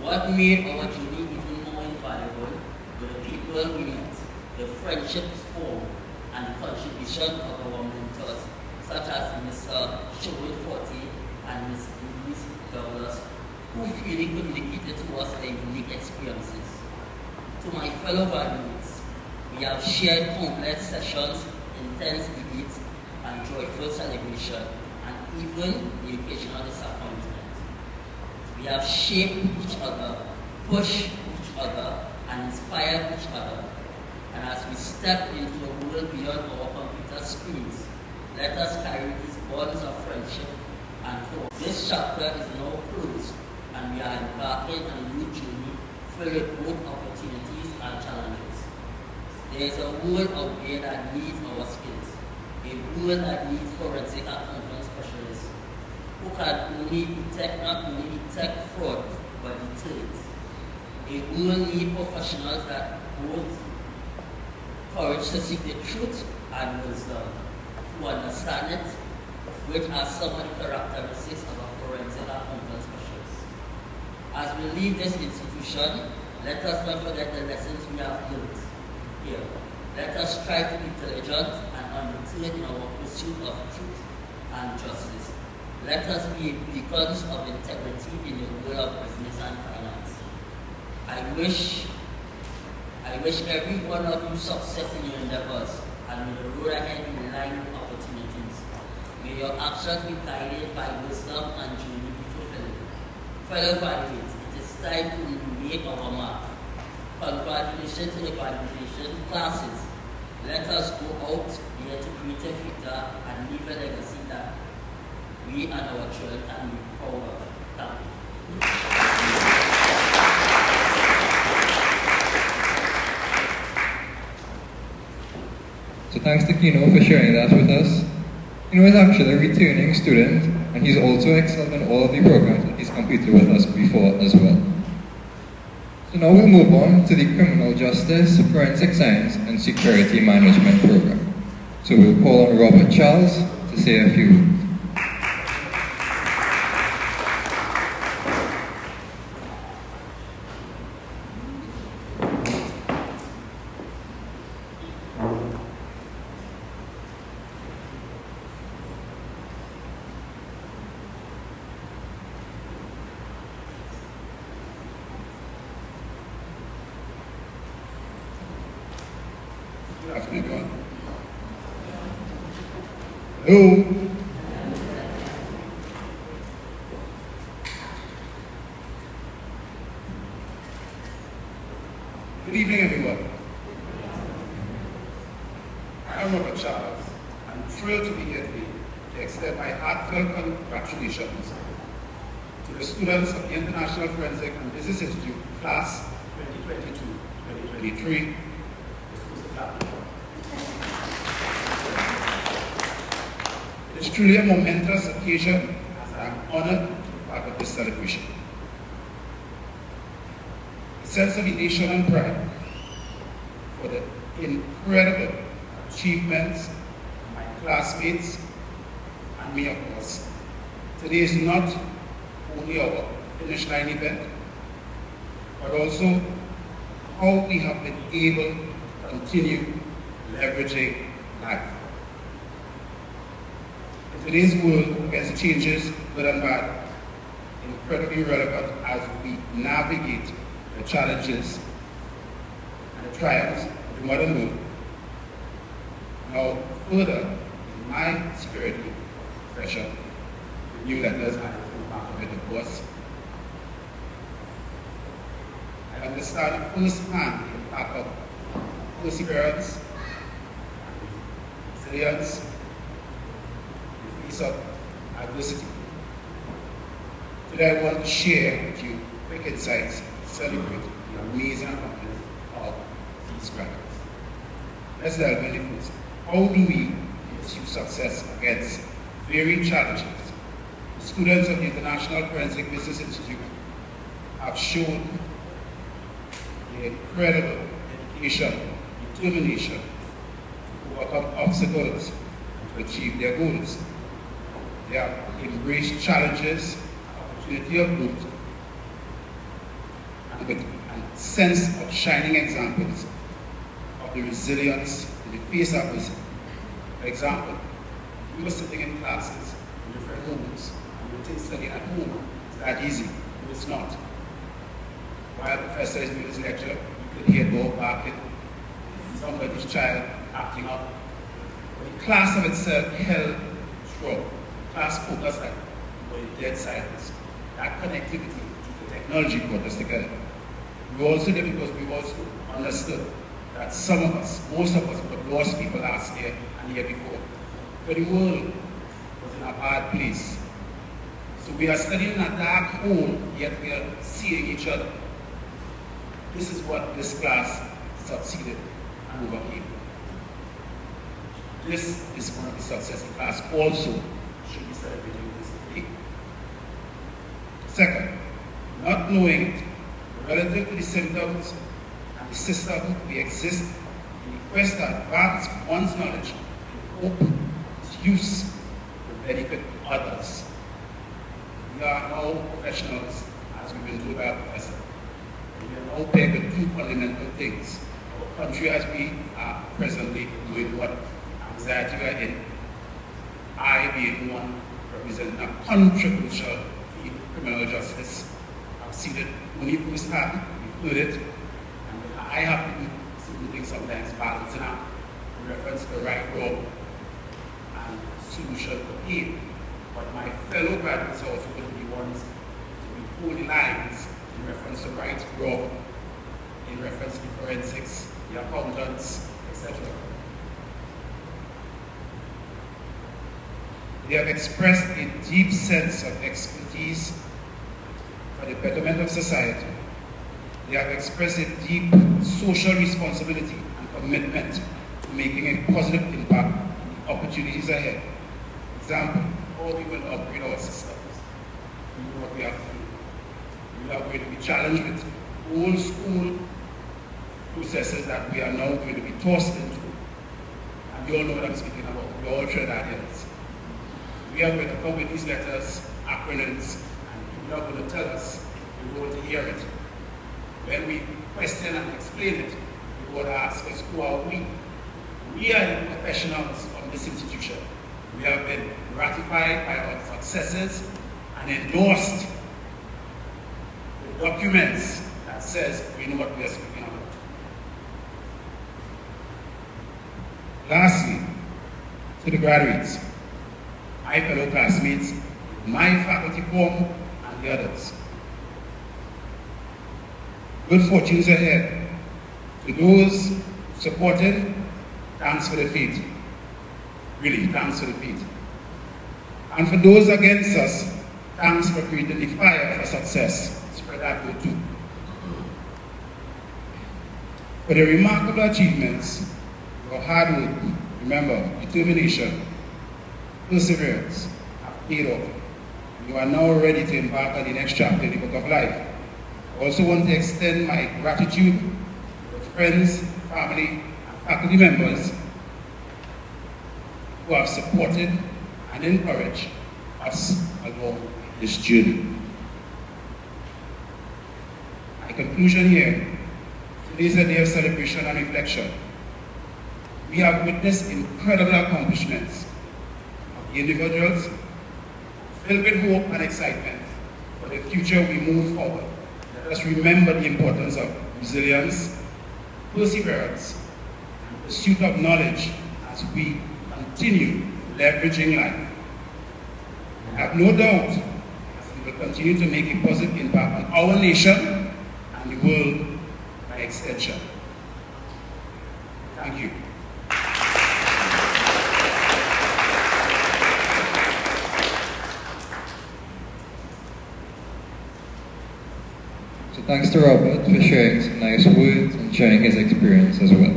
What made our journey even more invaluable were the people we met, the friendships formed, and the contribution of our mentors, such as Mr. Sherwood Forte and Ms. Louise Douglas, who freely communicated to us their unique experiences. To my fellow graduates, we have shared countless sessions, intense debates, and joyful celebration, and even the occasional disappointment. We have shaped each other, pushed each other, and inspired each other. And as we step into a world beyond our computer screens, let us carry these bonds of friendship and hope. This chapter is now closed, and we are embarking on a new journey filled with both opportunities and challenges. There is a world out there that needs our skills, a world that needs forensic accounting specialists who can not only detect fraud, but deter it. A world needs professionals that both courage to seek the truth and wisdom, to understand it, which are some of the characteristics of a forensic accounting specialist. As we leave this institution, let us not forget the lessons we have learned here. Let us try to be diligent and undeterred in our pursuit of truth and justice. Let us be beacons of integrity in the world of business and finance. I wish every one of you success in your endeavors, and may the road ahead be lined with opportunities. May your actions be guided by wisdom and journey be fulfilling. Fellow graduates, it is time to make our mark. Congratulations to the graduation classes. Let us go out here to create a future and leave a legacy that we and our children can be proud of. Thank you. So thanks to Kino for sharing that with us. Kino is actually a returning student, and he's also excelled in all of the programs that he's completed with us before as well. So now we'll move on to the Criminal Justice, Forensic Science, and Security Management program. So we'll call on Robert Charles to say a few words. Hello. Good evening, everyone. I'm Robert Charles. I'm thrilled to be here today to extend my heartfelt congratulations to the students of the International Forensic and Business Institute Class 2022-2023. It is truly a momentous occasion as I am honored to be part of this celebration. A sense of elation and pride for the incredible achievements of my classmates and me, of course. Today is not only our finish line event, but also how we have been able to continue leveraging life. In today's world, against changes, good and bad, incredibly relevant as we navigate the challenges and the triumphs of the modern world. Now, further, in my security profession, the new letters and the part of it, of course, I understand firsthand the impact of perseverance, resilience, in the face of adversity. Today, I want to share with you quick insights to celebrate the amazing accomplishments of these graduates. Let's delve into first. How do we pursue success against varied challenges? The students of the International Forensic Business Institute have shown their incredible dedication, determination to overcome obstacles and to achieve their goals. They have embraced challenges, opportunity of growth, and with a sense of shining examples of the resilience in the face of adversity. For example, we were sitting in classes in different homes, and we think studying at home is that easy. No, it's not. While the professor is doing his lecture, you could hear dog barking, somebody's child acting up. But the class of itself held strong. The class focused like we were in dead silence. That connectivity to the technology brought us together. We also did because we also understood that some of us, most of us, were lost people last year and the year before. But the world was in a bad place. So we are studying in a dark hole, yet we are seeing each other. This is what this class succeeded and overcame. This is one of the success the class also should be celebrating this week. Second, not knowing relative to the symptoms and the system they exist in the quest to advance one's knowledge and hope its use to benefit others. We are now professionals, as we've been told by our professor. We are now paired with two fundamental things. Our country as we are presently doing what anxiety we are in. I being one representing a controversial field of criminal justice. I've seen it only firsthand, we've heard it, and I have to do certain things sometimes balancing out in reference to the right role and solution for pain. But my fellow graduates are also going to be ones to be holding lines in reference to right role, in reference to forensics, the accountants, etc. They have expressed a deep sense of expertise for the betterment of society. They have expressed a deep social responsibility and commitment to making a positive impact on the opportunities ahead. For example, how we will upgrade our systems. We know what we have to do. We are going to be challenged with old school processes that we are now going to be tossed into. And you all know what I'm speaking about. We're all Trinidadians. We are going to come with these letters, acronyms, and people are going to tell us. We want to hear it. When we question and explain it, we want to ask us, who are we? We are the professionals of this institution. We have been ratified by our successors and endorsed with documents that says we know what we are speaking about. Lastly, to the graduates, my fellow classmates, my faculty forum, and the others. Good fortunes ahead. To those supported, thanks for the faith. Really, thanks for the faith. And for those against us, thanks for creating the fire for success. Spread that way too. For the remarkable achievements, your hard work, remember, determination, perseverance have paid off. You are now ready to embark on the next chapter in the book of life. I also want to extend my gratitude to friends, family, and faculty members who have supported and encouraged us along this journey. My conclusion here, today is a day of celebration and reflection. We have witnessed incredible accomplishments of the individuals filled with hope and excitement for the future we move forward. Let us remember the importance of resilience, perseverance, and pursuit of knowledge as we continue leveraging life. I have no doubt that we will continue to make a positive impact on our nation and the world by extension. Thank you. So thanks to Robert for sharing some nice words and sharing his experience as well.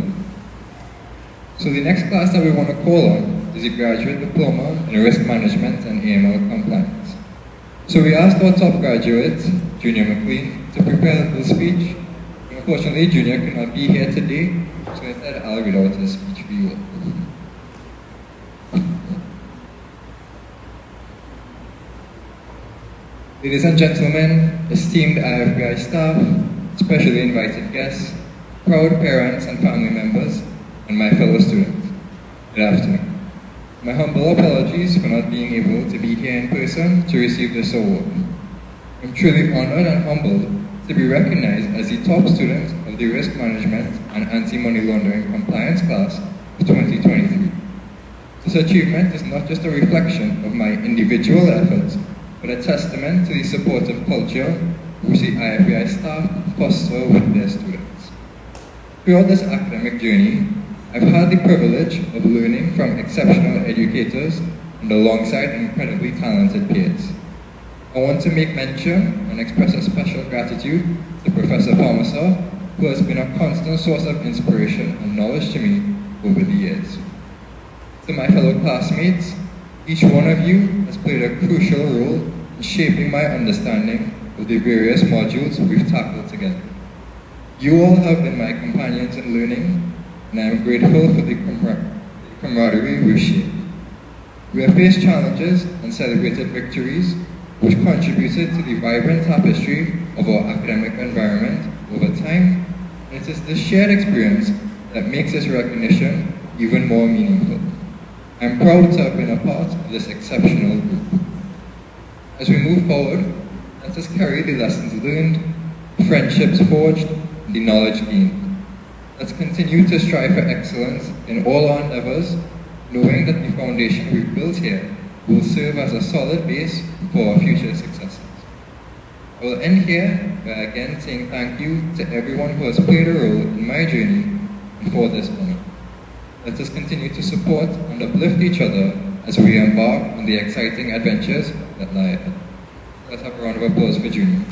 So the next class that we want to call on is a graduate diploma in risk management and AML compliance. So we asked our top graduate, Junior McLean, to prepare a little speech. Unfortunately, Junior could not be here today, so instead I'll read out his speech for you all. Ladies and gentlemen, esteemed IFBI staff, specially invited guests, proud parents and family members, and my fellow students, good afternoon. My humble apologies for not being able to be here in person to receive this award. I'm truly honored and humbled to be recognized as the top student of the Risk Management and Anti-Money Laundering Compliance class of 2023. This achievement is not just a reflection of my individual efforts, but a testament to the supportive culture which the IFBI staff foster with their students. Throughout this academic journey, I've had the privilege of learning from exceptional educators and alongside incredibly talented peers. I want to make mention and express a special gratitude to Professor Palmaser, who has been a constant source of inspiration and knowledge to me over the years. To my fellow classmates, each one of you has played a crucial role in shaping my understanding of the various modules we've tackled together. You all have been my companions in learning, and I am grateful for the camaraderie we've shared. We have faced challenges and celebrated victories, which contributed to the vibrant tapestry of our academic environment over time, and it is this shared experience that makes this recognition even more meaningful. I'm proud to have been a part of this exceptional group. As we move forward, let us carry the lessons learned, friendships forged, and the knowledge gained. Let's continue to strive for excellence in all our endeavors, knowing that the foundation we've built here will serve as a solid base for our future successes. I will end here by again saying thank you to everyone who has played a role in my journey and for this honor. Let us continue to support and uplift each other as we embark on the exciting adventures that lie ahead. Let's have a round of applause for Junior.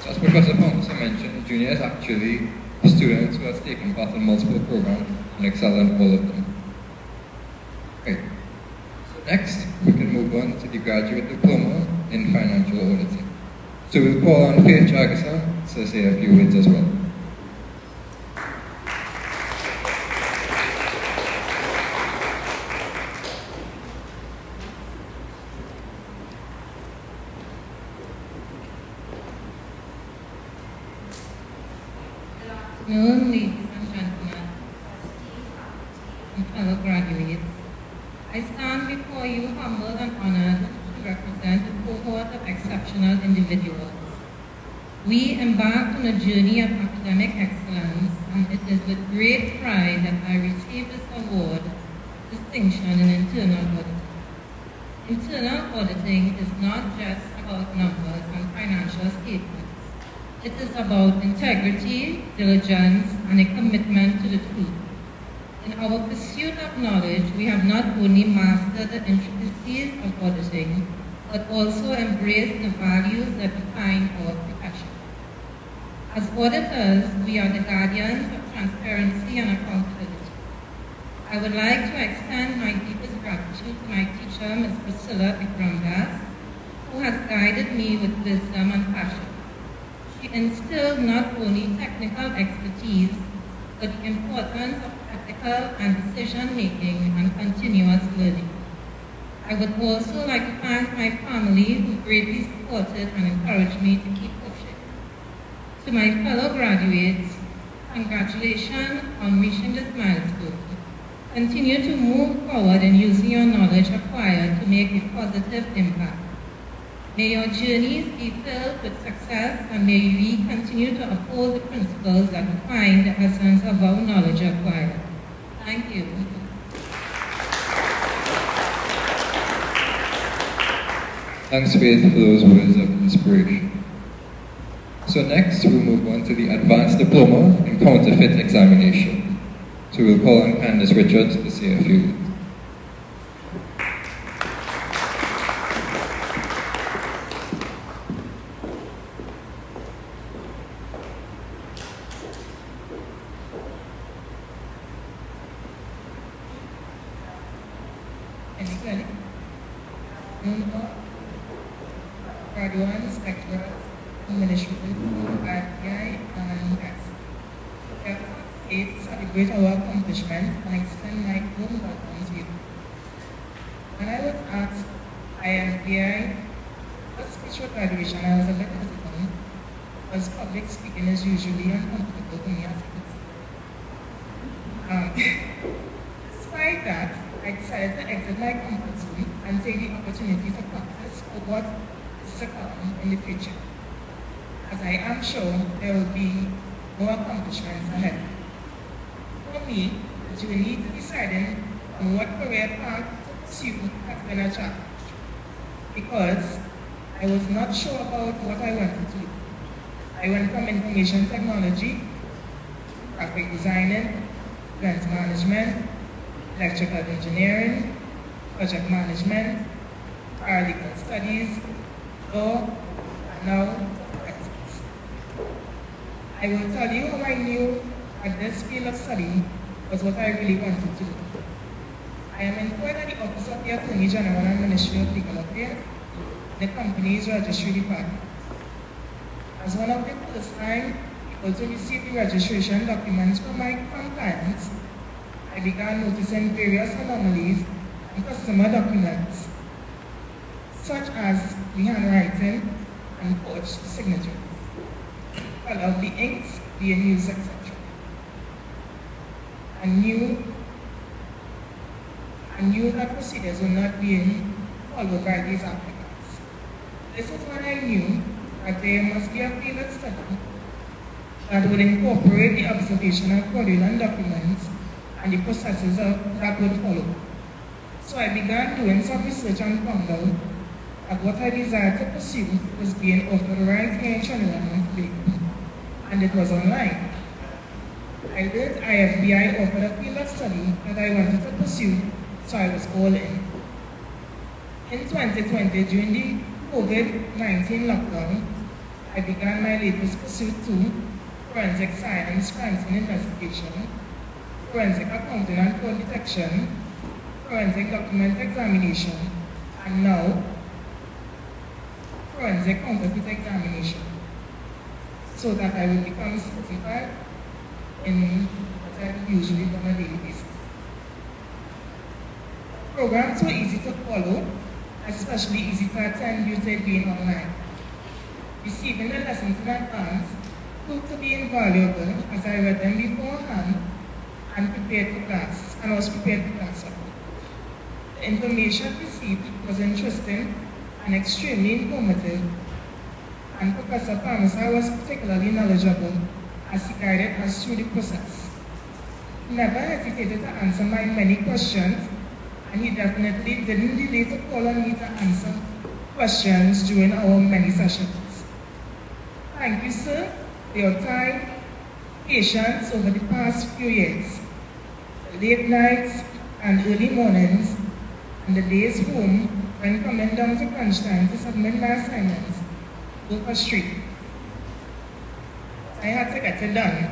So as Professor Thompson mentioned, Junior is actually a student who has taken part in multiple programs and excelled in all of them. Okay. So next, we can move on to the graduate diploma in financial auditing. So we'll call on Faith Jagasa to say a few words as well. Good afternoon, ladies and gentlemen, and fellow graduates. I stand before you humbled and honored to represent a cohort of exceptional individuals. We embarked on a journey of academic excellence, and it is with great pride that I receive this award, distinction in internal auditing. Internal auditing is not just about numbers and financial statements. It is about integrity, diligence, and a commitment to the truth. In our pursuit of knowledge, we have not only mastered the intricacies of auditing, but also embraced the values that define our profession. As auditors, we are the guardians of transparency and accountability. I would like to extend my deepest gratitude to my teacher, Ms. Priscilla Ikramdas, who has guided me with wisdom and passion. She instilled not only technical expertise, but the importance of practical and decision-making and continuous learning. I would also like to thank my family who greatly supported and encouraged me to keep pushing. To my fellow graduates, congratulations on reaching this milestone. Continue to move forward in using your knowledge acquired to make a positive impact. May your journeys be filled with success, and may we continue to uphold the principles that define the essence of our knowledge acquired. Thank you. Thanks, Faith, for those words of inspiration. So next, we'll move on to the Advanced Diploma in Counterfeit Examination. So we'll call on Candace Richards to say a few words. Graduates, lecturers, administrators, IFBI, and guests. We are here to celebrate our accomplishments and extend my own welcome to you. When I was asked IFBI what speech for graduation, I was a bit hesitant, because public speaking is usually uncomfortable for me as a person. Despite that, I decided to exit my comfort zone and take the opportunity to practice for what is to come in the future, as I am sure there will be more accomplishments ahead. For me, the journey to deciding on what career path to pursue has been a challenge, because I was not sure about what I wanted to do. I went from information technology, graphic designing, event management, electrical engineering, project management, paralegal studies, law, and now forensics. I will tell you how I knew that this field of study was what I really wanted to do. I am employed at the Office of the Attorney General and Ministry of Legal Affairs, the company's registry department. As one of the first time people to receive the registration documents from clients, I began noticing various anomalies in customer documents, such as the handwriting and forged signatures, color of the inks being used, etc. I knew that procedures were not being followed by these applicants. This is when I knew that there must be a field study that would incorporate the observation of fraudulent documents and the processes that would follow. So I began doing some research and found out that what I desired to pursue was being offered right here in Trinidad and Tobago, and it was online. I learned IFBI offered a field of study that I wanted to pursue, so I was all in. In 2020, during the COVID-19 lockdown, I began my latest pursuit too: forensic science, crimes and investigation, forensic accounting and fraud detection, forensic document examination, and now forensic counterfeit examination, so that I will become certified in what I usually do on a daily basis. Programs were easy to follow, especially easy to attend due to it being online. Receiving the lessons in advance proved to be invaluable, as I read them beforehand and was prepared for class. The information received was interesting and extremely informative, and Professor Palmer was particularly knowledgeable as he guided us through the process. He never hesitated to answer my many questions, and he definitely didn't delay to call on me to answer questions during our many sessions. Thank you, sir, for your time, patience over the past few years. The late nights and early mornings, and the days home when coming down to crunch time to submit my assignments were frustrating. I had to get it done.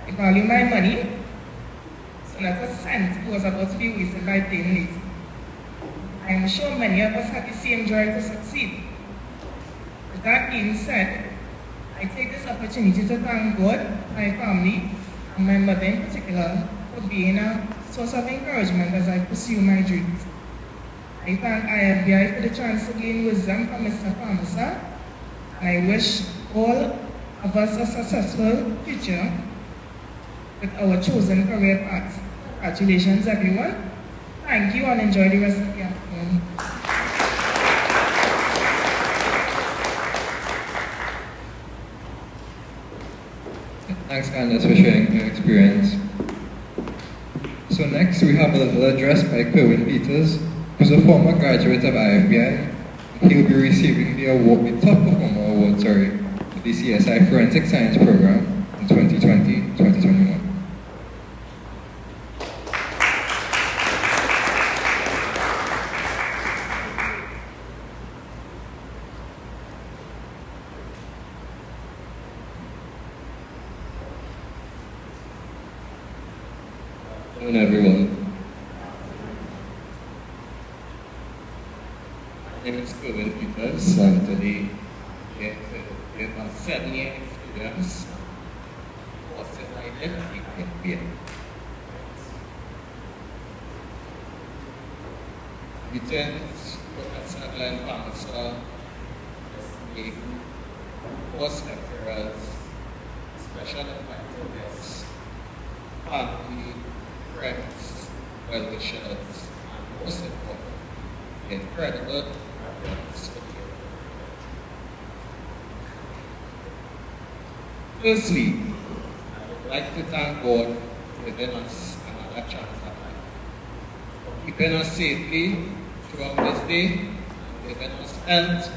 I value my money, so not a cent was about to be wasted by being lazy. I am sure many of us have the same drive to succeed. With that being said, I take this opportunity to thank God, my family, and my mother in particular for being a source of encouragement as I pursue my dreams. I thank IFBI for the chance to glean wisdom from Mr. Pharmacer, and I wish all of us a successful future with our chosen career paths. Congratulations, everyone. Thank you, and enjoy the rest of the afternoon. Thanks, Candace, for sharing your experience. So next, we have a little address by Kerwin Peters, who's a former graduate of IFBI. He'll be receiving the award, the Top Performer Award, for the CSI Forensic Science Program in 2020-2021. Good afternoon, everyone. My name is Kerwin Peters, and today we have a 7-year experience courses I did at IFBI. Lieutenant Professor Glenn Pharmacer, SBA, course lecturers, special invited guests, family, friends, well-wishers, and most important, the incredible graduates for the year. Firstly, I would like to thank God for giving us another chance at life, for keeping us safely throughout this day, and giving us health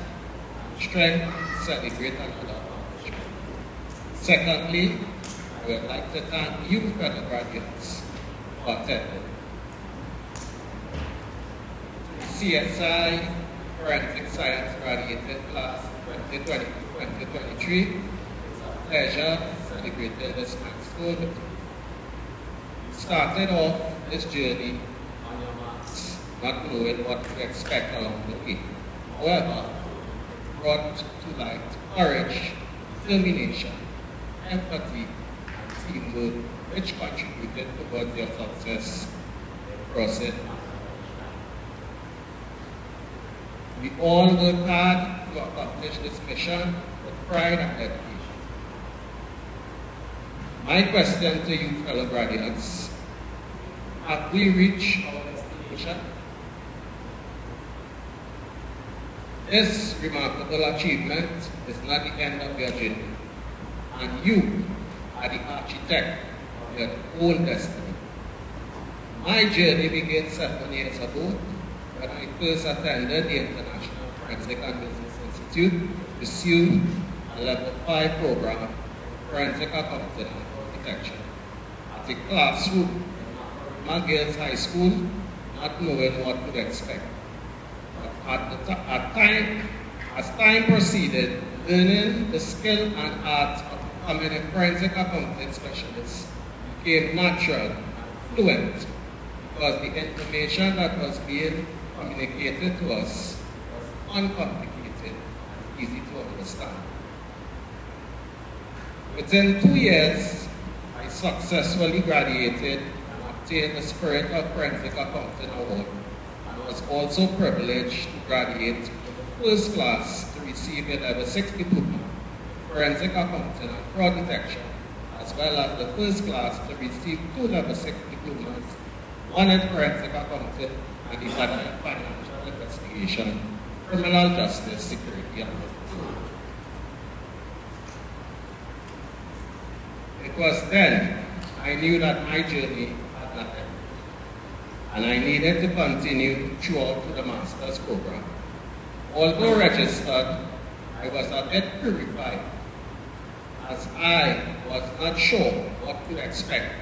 and strength to celebrate another accomplishment. Secondly, I would like to thank you, fellow graduates, for attending. CSI Forensic Science Graduated Class 2022-2023. It's a pleasure celebrating this milestone with you. You started off this journey on your marks, not knowing what to expect along the way. However, it brought to light courage, determination, empathy, and teamwork, which contributed towards your success in crossing. We all work hard to accomplish this mission with pride and dedication. My question to you, fellow graduates, have we reached our destination? This remarkable achievement is not the end of your journey, and you are the architect of your own destiny. My journey began 7 years ago when I first attended the International Forensic and Business Institute to pursue a Level 5 program in Forensic Accounting and Architecture at a classroom in McGill's High School, not knowing what to expect. But as time proceeded, learning the skill and art of becoming a forensic accounting specialist became natural and fluent because the information that was being communicated to us was uncomplicated and easy to understand. Within 2 years, I successfully graduated and obtained the Spirit of Forensic Accounting Award, and was also privileged to graduate with the first class to receive a Level 6 diploma in Forensic Accounting and Fraud Detection, as well as the first class to receive 2 Level 6 diplomas, one in Forensic Accounting and the other in Financial Investigation, Criminal Justice, Security, and Justice. It was then I knew that my journey had not ended, and I needed to continue throughout to the master's program. Although registered, I was a bit purified, as I was not sure what to expect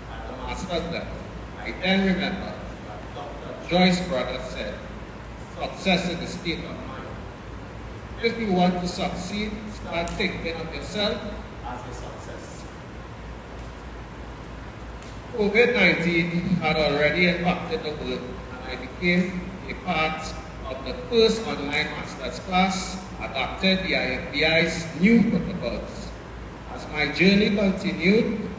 at the master's level. I then remembered what Dr. Joyce Brother said, success is a state of mind. If you want to succeed, start thinking of yourself as a success. COVID-19 had already impacted the world, and I became a part of the first online master's class, adopted the IFBI's new protocols. As my journey continued,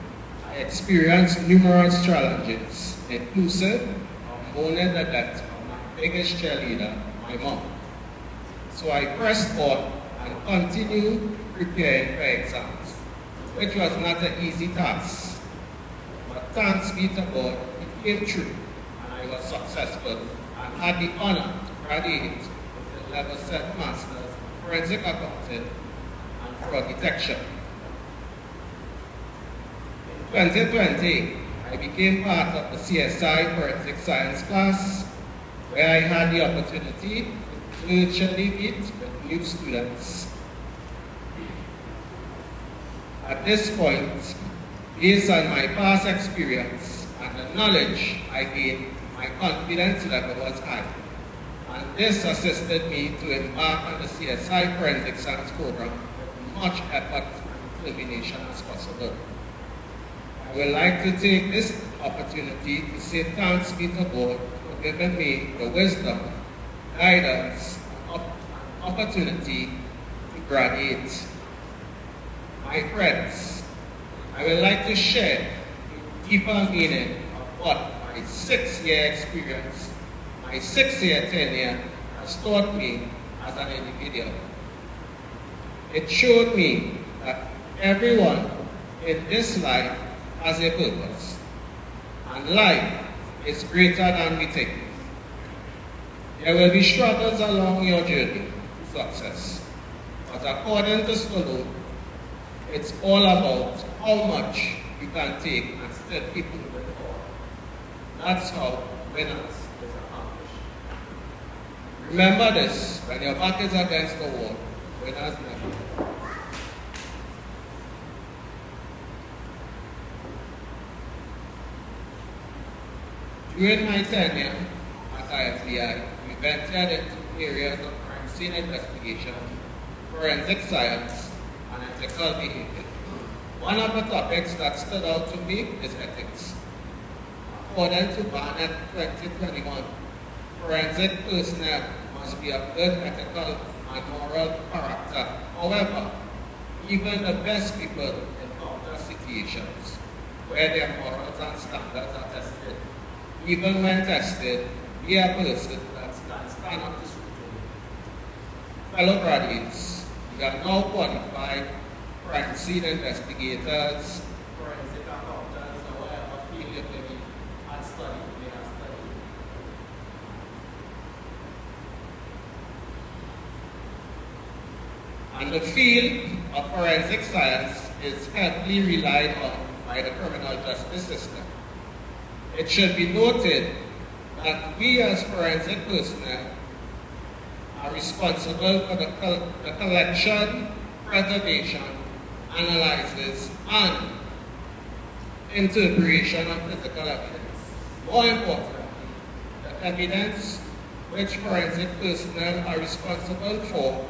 I experienced numerous challenges, inclusive of mourning the death of my biggest cheerleader, my mom. So I pressed on and continued preparing for exams, which was not an easy task. But thanks be to God, it came true, and I was successful and had the honor to graduate with a level 7 master's in forensic accounting and fraud detection. In 2020, I became part of the CSI Forensic Science class, where I had the opportunity to virtually meet with new students. At this point, based on my past experience and the knowledge I gained, my confidence level was high. And this assisted me to embark on the CSI Forensic Science program with much effort and determination as possible. I would like to take this opportunity to say thanks be to God for giving me the wisdom, guidance, and opportunity to graduate. My friends, I would like to share the deeper meaning of what my 6-year experience, my 6-year tenure has taught me as an individual. It showed me that everyone in this life has a purpose, and life is greater than we think. There will be struggles along your journey to success, but according to Stolo, it's all about how much you can take and still keep moving forward. That's how winners is accomplished. Remember this, when your back is against the wall, winners never. During my tenure at IFBI, we ventured into areas of crime scene investigation, forensic science, and ethical behavior. One of the topics that stood out to me is ethics. According to Barnett 2021, forensic personnel must be of good ethical and moral character. However, even the best people encounter situations where their morals and standards are tested. Even when tested, be a person that can stand up to scrutiny. Fellow graduates, we are now qualified crime scene investigators, forensic accountants, or whatever field you may be and study, may have studied. And the field of forensic science is heavily relied on by the criminal justice system. It should be noted that we as forensic personnel are responsible for the collection, preservation, analysis, and interpretation of physical evidence. More importantly, the evidence which forensic personnel are responsible for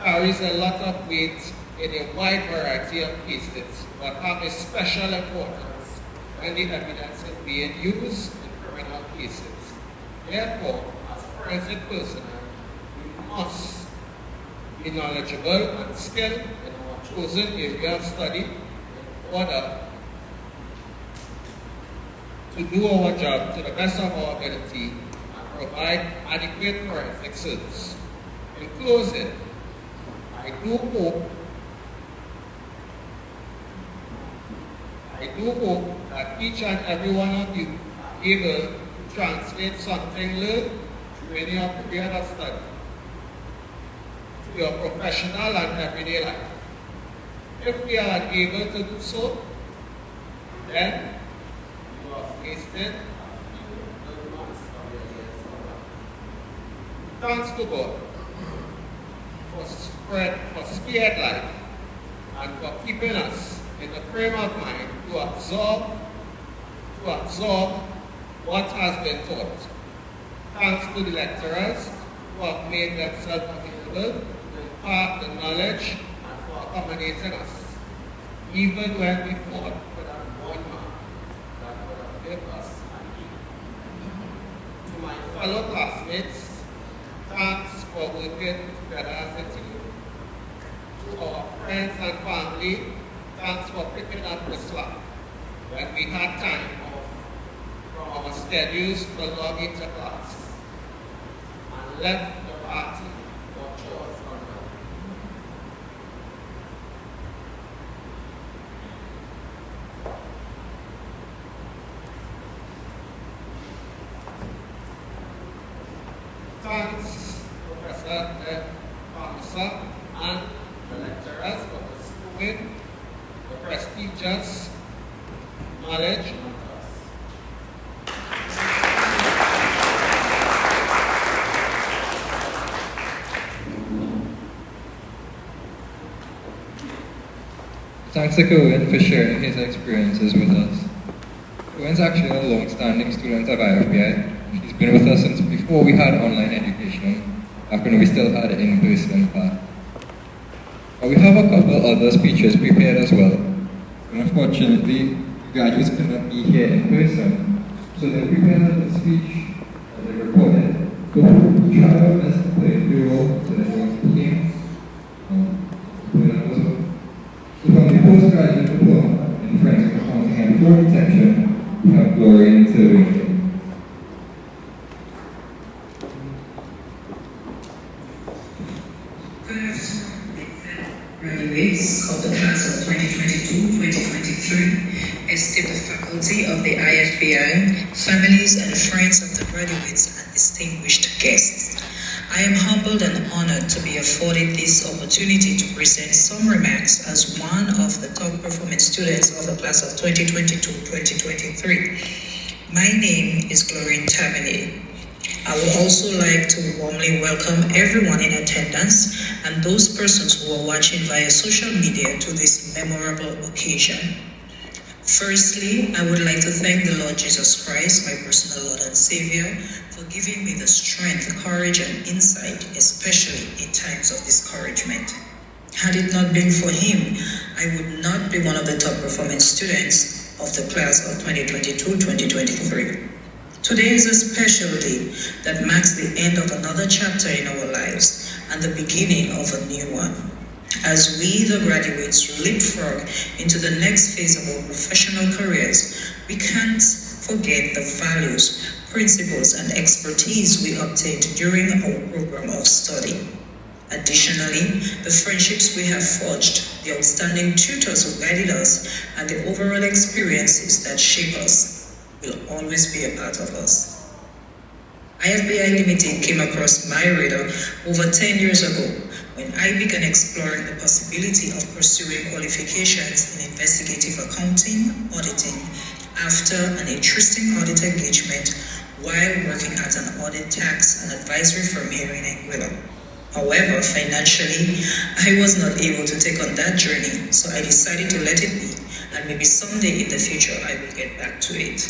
carries a lot of weight in a wide variety of cases, but have a special importance when the evidence is being used in criminal cases. Therefore, as forensic personnel, we must be knowledgeable and skilled in our chosen area of study in order to do our job to the best of our ability and provide adequate forensic service. In closing, I do hope that each and every one of you are able to translate something learned during your period of study to your professional and everyday life. If we are unable to do so, then you have wasted a few months of your years. Thanks to God for scared life, and for keeping us in the frame of mind to absorb what has been taught. Thanks to the lecturers who have made themselves available to impart the knowledge and for accommodating us, even when we fought for that one man that would have given us an equal. To my fellow classmates, thanks for working together as a team. To our friends and family, thanks for picking up the slack when we had time off from our schedules to log into class and left the party for chores undone. Thanks, Professor Palmer and the lecturers for bestowing the prestigious knowledge on us. Thanks to Cohen for sharing his experiences with us. Cohen's actually a long-standing student of IFBI. She's been with us since before we had online education, back when we still had in-person class. We have a couple other speeches prepared as well. And unfortunately, the graduates could not be here in person, so they prepared a speech that they recorded. So we try our best to play the role so that everyone's speaking. So from the postgraduate diploma in Forensic Accounting and Fraud Detection, we have Gloria and Sylvia. Graduates of the class of 2022-2023, esteemed faculty of the IFBI, families and friends of the graduates, and distinguished guests. I am humbled and honored to be afforded this opportunity to present some remarks as one of the top performing students of the class of 2022-2023. My name is Gloria Tavernier. I would also like to warmly welcome everyone in attendance and those persons who are watching via social media to this memorable occasion. Firstly, I would like to thank the Lord Jesus Christ, my personal Lord and Savior, for giving me the strength, courage, and insight, especially in times of discouragement. Had it not been for Him, I would not be one of the top performing students of the class of 2022-2023. Today is a special day that marks the end of another chapter in our lives and the beginning of a new one. As we, the graduates, leapfrog into the next phase of our professional careers, we can't forget the values, principles, and expertise we obtained during our program of study. Additionally, the friendships we have forged, the outstanding tutors who guided us, and the overall experiences that shape us will always be a part of us. IFBI Limited came across my radar over 10 years ago when I began exploring the possibility of pursuing qualifications in investigative accounting, auditing, after an interesting audit engagement while working at an audit tax and advisory firm here in Anguilla. However, financially, I was not able to take on that journey, so I decided to let it be, and maybe someday in the future I will get back to it.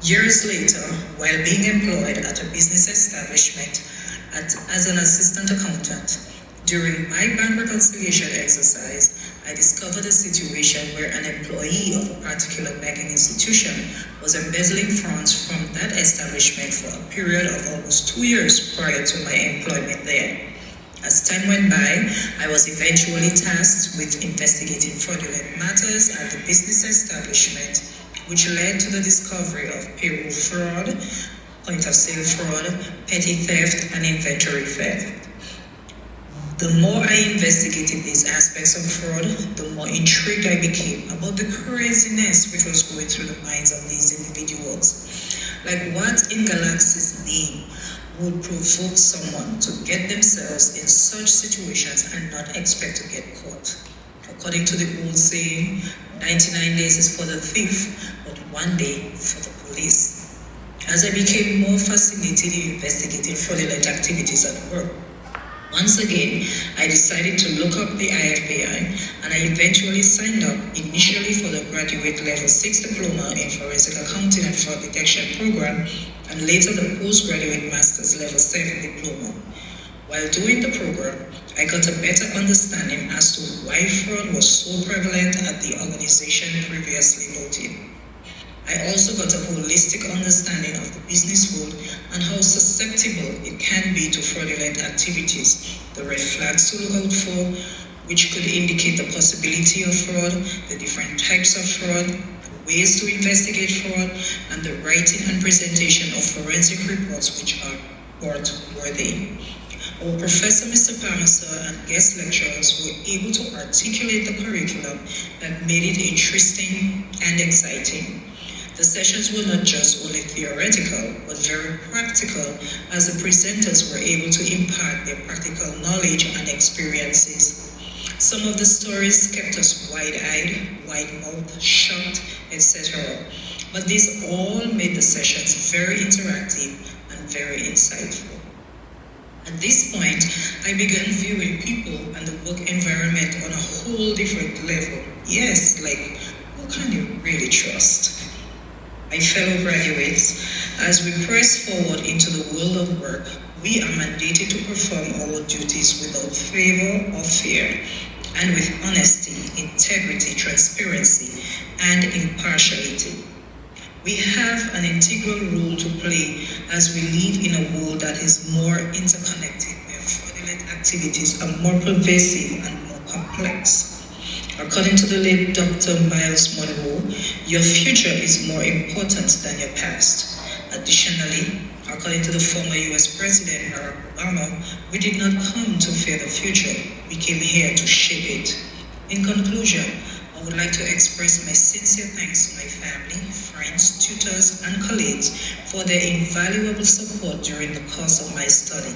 Years later, while being employed at a business establishment as an assistant accountant, during my bank reconciliation exercise, I discovered a situation where an employee of a particular banking institution was embezzling funds from that establishment for a period of almost 2 years prior to my employment there. As time went by, I was eventually tasked with investigating fraudulent matters at the business establishment, which led to the discovery of payroll fraud, point-of-sale fraud, petty theft, and inventory theft. The more I investigated these aspects of fraud, the more intrigued I became about the craziness which was going through the minds of these individuals. Like, what in Galaxy's name would provoke someone to get themselves in such situations and not expect to get caught? According to the old saying, 99 days is for the thief, but 1 day for the police. As I became more fascinated in investigating fraudulent activities at work, Once again, I decided to look up the IFBI, and I eventually signed up initially for the graduate level 6 diploma in forensic accounting and fraud detection program, and later the postgraduate master's level 7 diploma. While doing the program, I got a better understanding as to why fraud was so prevalent at the organization previously noted. I also got a holistic understanding of the business world and how susceptible it can be to fraudulent activities, the red flags to look out for, which could indicate the possibility of fraud, the different types of fraud, ways to investigate fraud, and the writing and presentation of forensic reports which are court-worthy. Our professor, Mr. Palmer, and guest lecturers were able to articulate the curriculum that made it interesting and exciting. The sessions were not just only theoretical, but very practical, as the presenters were able to impart their practical knowledge and experiences. Some of the stories kept us wide-eyed, wide-mouthed, shocked, etc. But these all made the sessions very interactive and very insightful. At this point, I began viewing people and the work environment on a whole different level. Yes, like, who can you really trust? My fellow graduates, as we press forward into the world of work, we are mandated to perform our duties without favor or fear, and with honesty, integrity, transparency, and impartiality. We have an integral role to play as we live in a world that is more interconnected, where fraudulent activities are more pervasive and more complex. According to the late Dr. Miles Monroe, your future is more important than your past. Additionally, according to the former US President Barack Obama, we did not come to fear the future, we came here to shape it. In conclusion, I would like to express my sincere thanks to my family, friends, tutors, and colleagues for their invaluable support during the course of my study.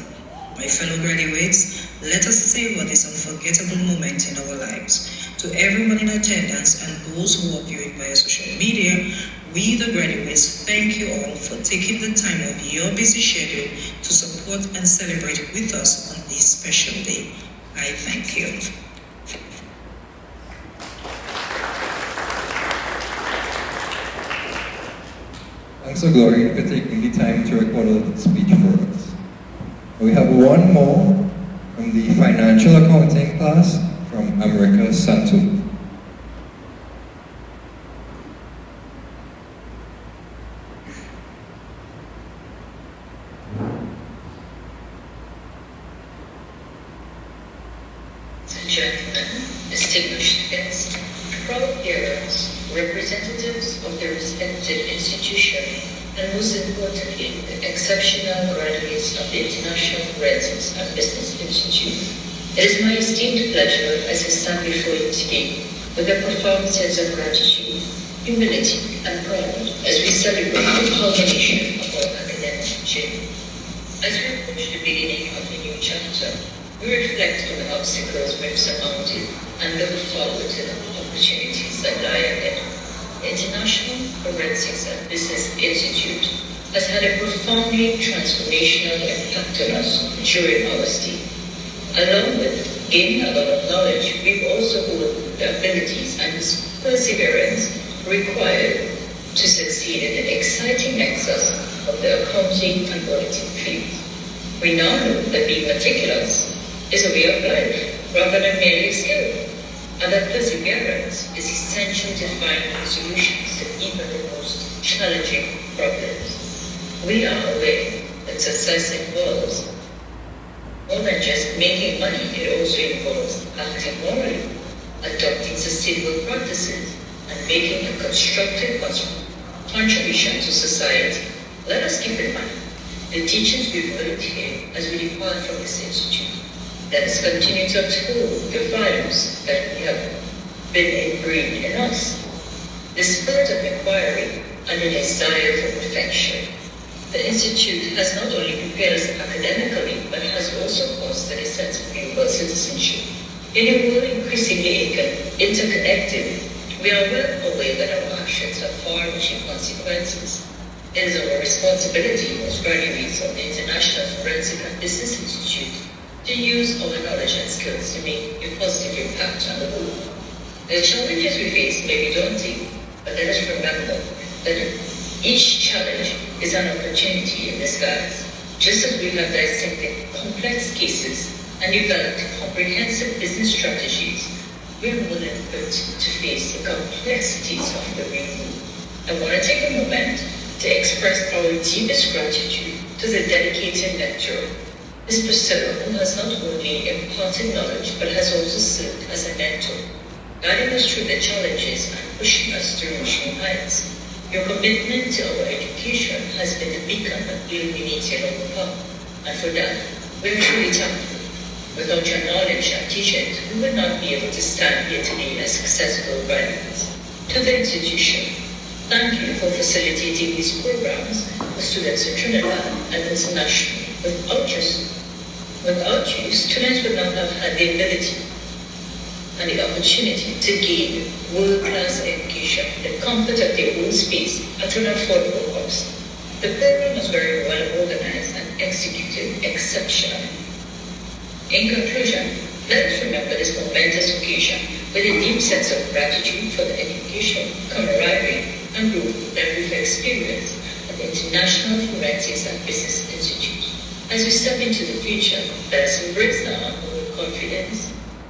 My fellow graduates, let us savor this unforgettable moment in our lives. To everyone in attendance and those who are viewing via social media, we the graduates thank you all for taking the time of your busy schedule to support and celebrate with us on this special day. I thank you. Thanks to Glory for taking the time to record a speech for us. We have one more from the financial accounting class from America Santu. Gentlemen, distinguished guests, proud parents, representatives of their respected institution, and most importantly, the exceptional graduates of the International Forensics and Business Institute. It is my esteemed pleasure as I stand before you today with a profound sense of gratitude, humility, and pride as we celebrate the culmination of our academic journey. As we approach the beginning of a new chapter, we reflect on the obstacles we've surmounted and look forward to the opportunities that lie ahead. The International Forensics and Business Institute has had a profoundly transformational impact on us during our stay. Along with gaining a lot of knowledge, we've also honed the abilities and perseverance required to succeed in the exciting nexus of the accounting and auditing field. We now know that being meticulous is a way of life rather than merely a skill, and that perseverance is essential to finding solutions to even the most challenging problems. We are aware that success involves more than just making money. It also involves acting morally, adopting sustainable practices, and making a constructive contribution to society. Let us keep in mind the teachings we've learned here as we depart from this institute. Let us continue to uphold the values that we have been ingrained in us. The spirit of inquiry and the desire for perfection. The Institute has not only prepared us academically, but has also fostered a sense of global citizenship. In a world increasingly interconnected, we are well aware that our actions have far-reaching consequences. It is our responsibility as graduates of the International Forensic and Business Institute to use our knowledge and skills to make a positive impact on the world. The challenges we face may be daunting, but let us remember that each challenge is an opportunity in disguise. Just as we have dissected complex cases and developed comprehensive business strategies, we are more than equipped to face the complexities of the real world. I want to take a moment to express our deepest gratitude to the dedicated lecturer, Ms. Priscilla, who has not only imparted knowledge but has also served as a mentor, guiding us through the challenges and pushing us to reach new heights. Your commitment to our education has been the beacon that illuminated our path, and for that, we are truly thankful. Without your knowledge and teachings, we would not be able to stand here today as successful graduates. To the institution, thank you for facilitating these programs for students in Trinidad and internationally. Without you, students would not have had the ability and the opportunity to gain world-class education, the comfort of their own space at an affordable cost. The program was very well organized and executed exceptionally. In conclusion, let us remember this momentous occasion with a deep sense of gratitude for the education, camaraderie, and growth that we've experienced at the International Forensics and Business Institute. As we step into the future, let us embrace our ongoing confidence,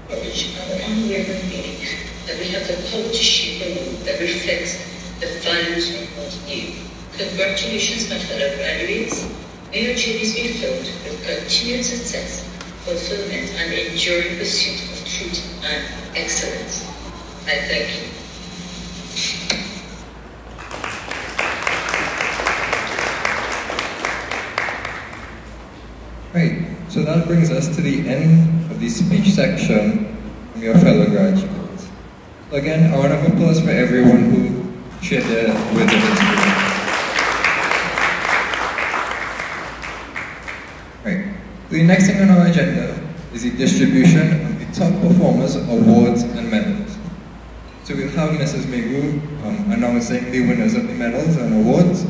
courage, and the unwavering belief that we have the power to shape a world that reflects the values we hold dear. Congratulations, my fellow graduates. May your journeys be filled with continued success, fulfillment, and enduring pursuit of truth and excellence. I thank you. Right, so that brings us to the end of the speech section from your fellow graduates. So again, a round of applause for everyone who shared their words of inspiration. Right, the next thing on our agenda is the distribution of the top performers awards and medals. So we'll have Mrs. Megu announcing the winners of the medals and awards,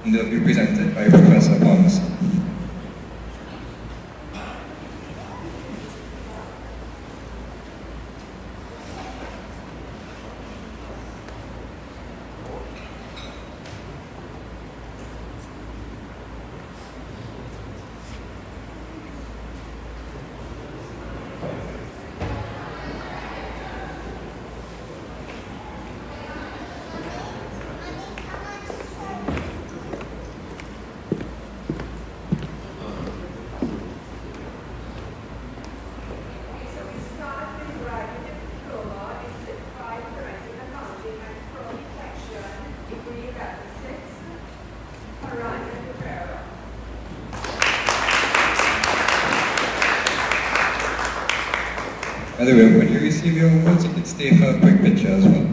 and they'll be presented by Professor Palmer. By the way, when you receive your awards, you can stay for a quick picture as well.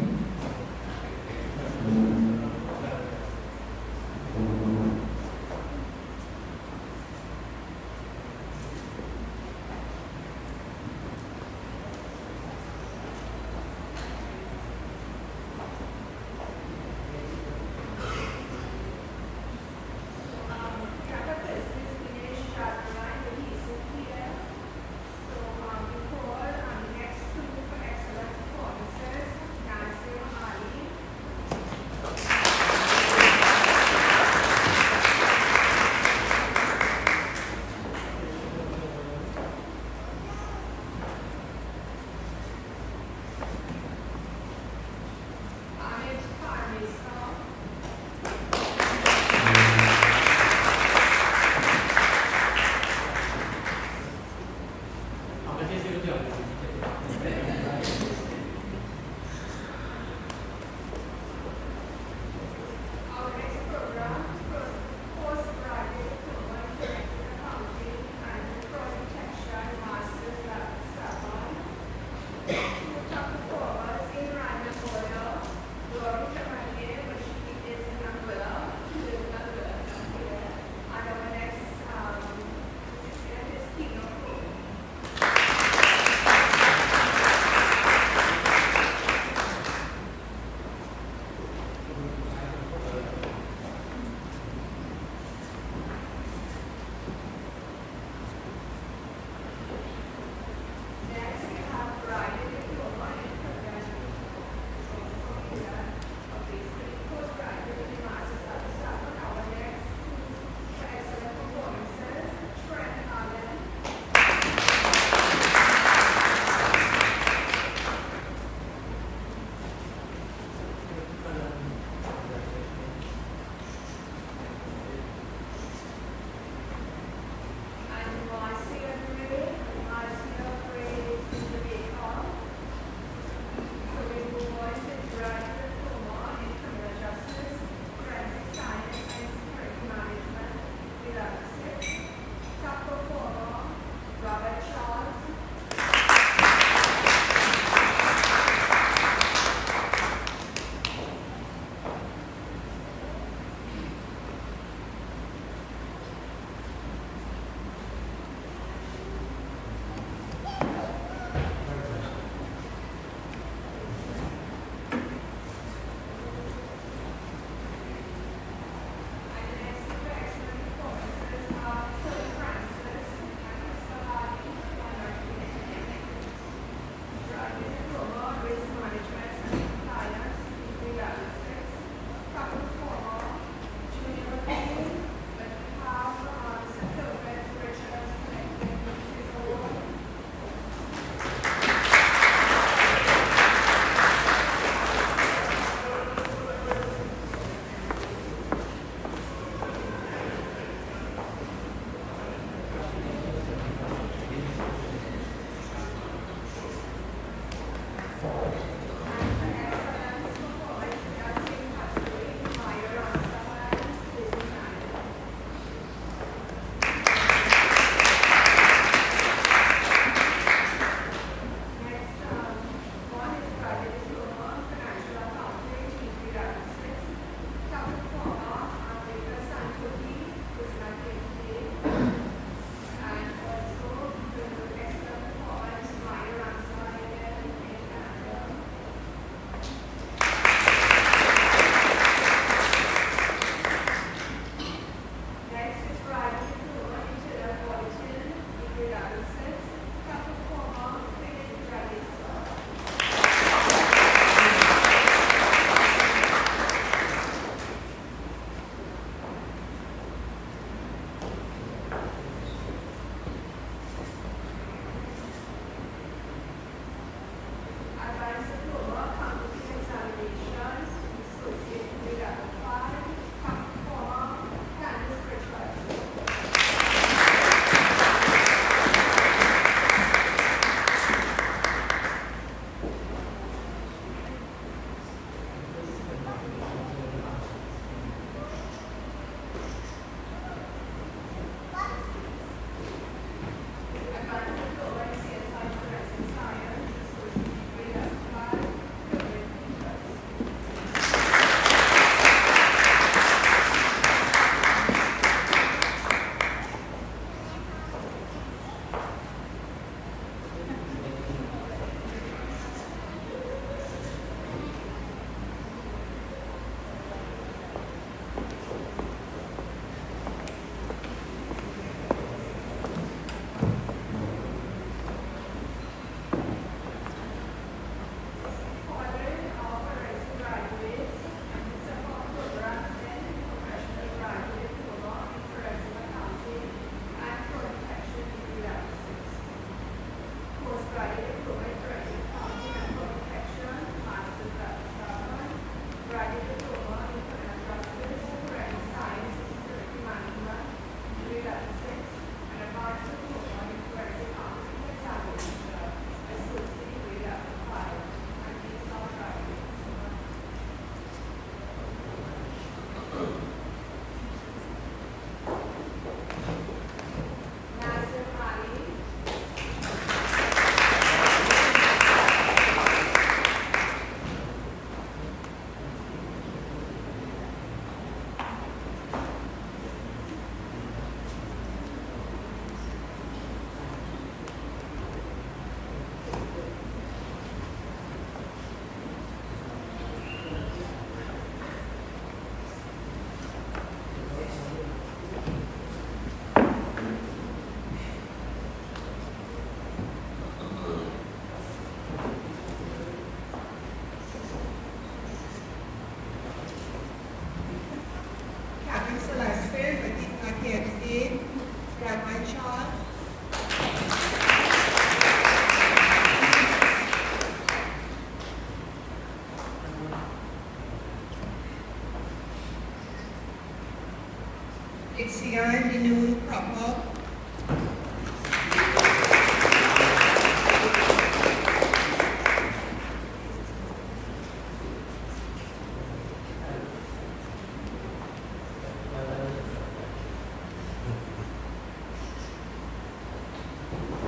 Ixian Dinu Proper.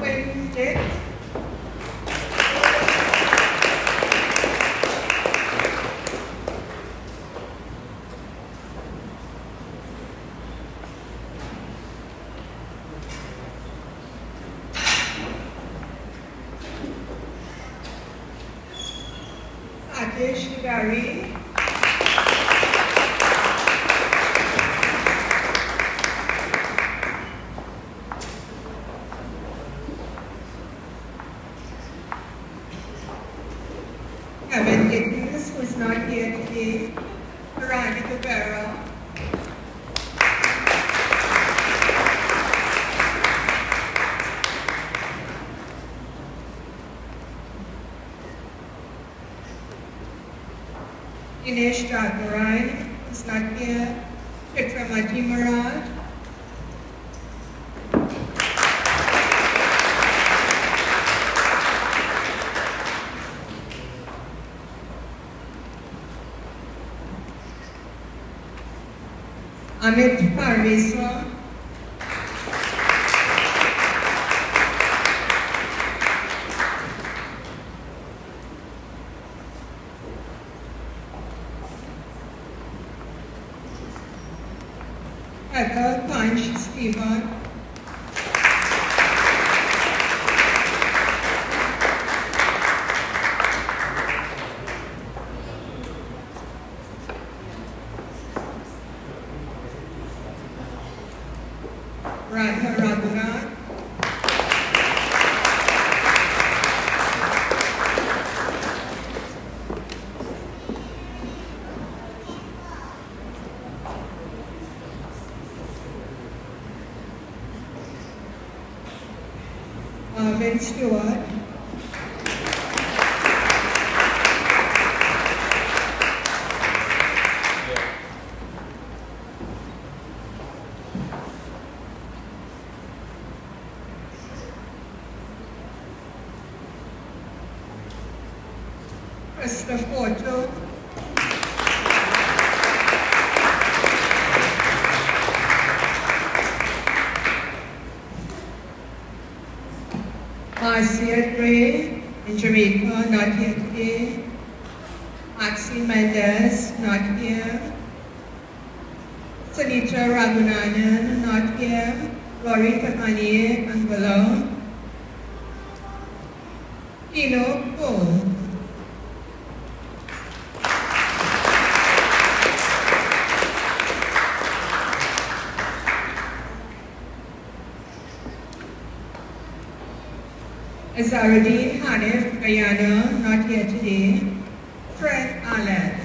Wednesday. Sajesh Gary. Kevin Gittens, who is not here today. Veronica Barrow. Dinesh Raghuran is not here. Chitramati Maraj. Amit Parmeswar, Heather Punch Stephen, Radha Raghunath, Marvin Stewart, Christopher Otto, Marcia Gray in Jamaica, not here today. Maxine Mendez, not here. Sunita Raghunandan, not here. Rory Takani, Angola. Pino Cole. Azaruddin Hanif, Guyana, not here today. Fred Allen.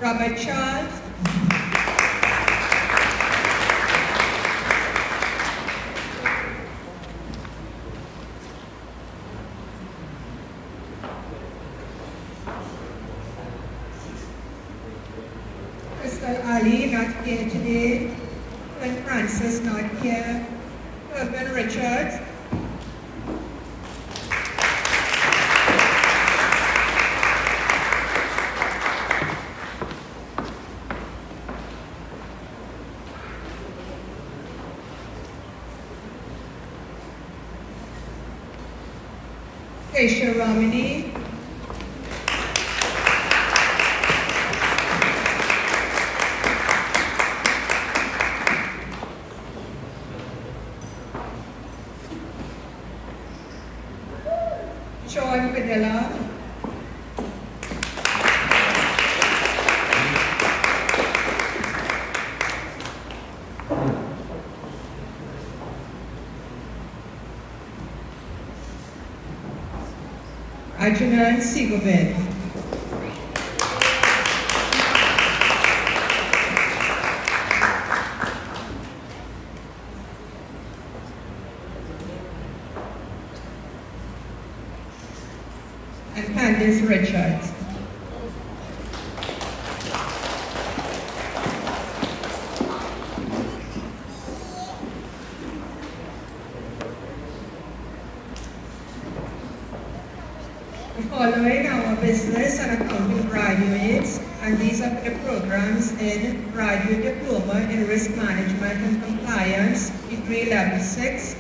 Robert Charles, Crystal Ali, not here today. Glenn Francis, not here. Urban Richards, Keisha Ramani, Sean Padilla, Arjuna Sigovic, and Candice Richards. Following our business and accounting graduates, and these are for the programs in graduate diploma in risk management and compliance, degree level 6,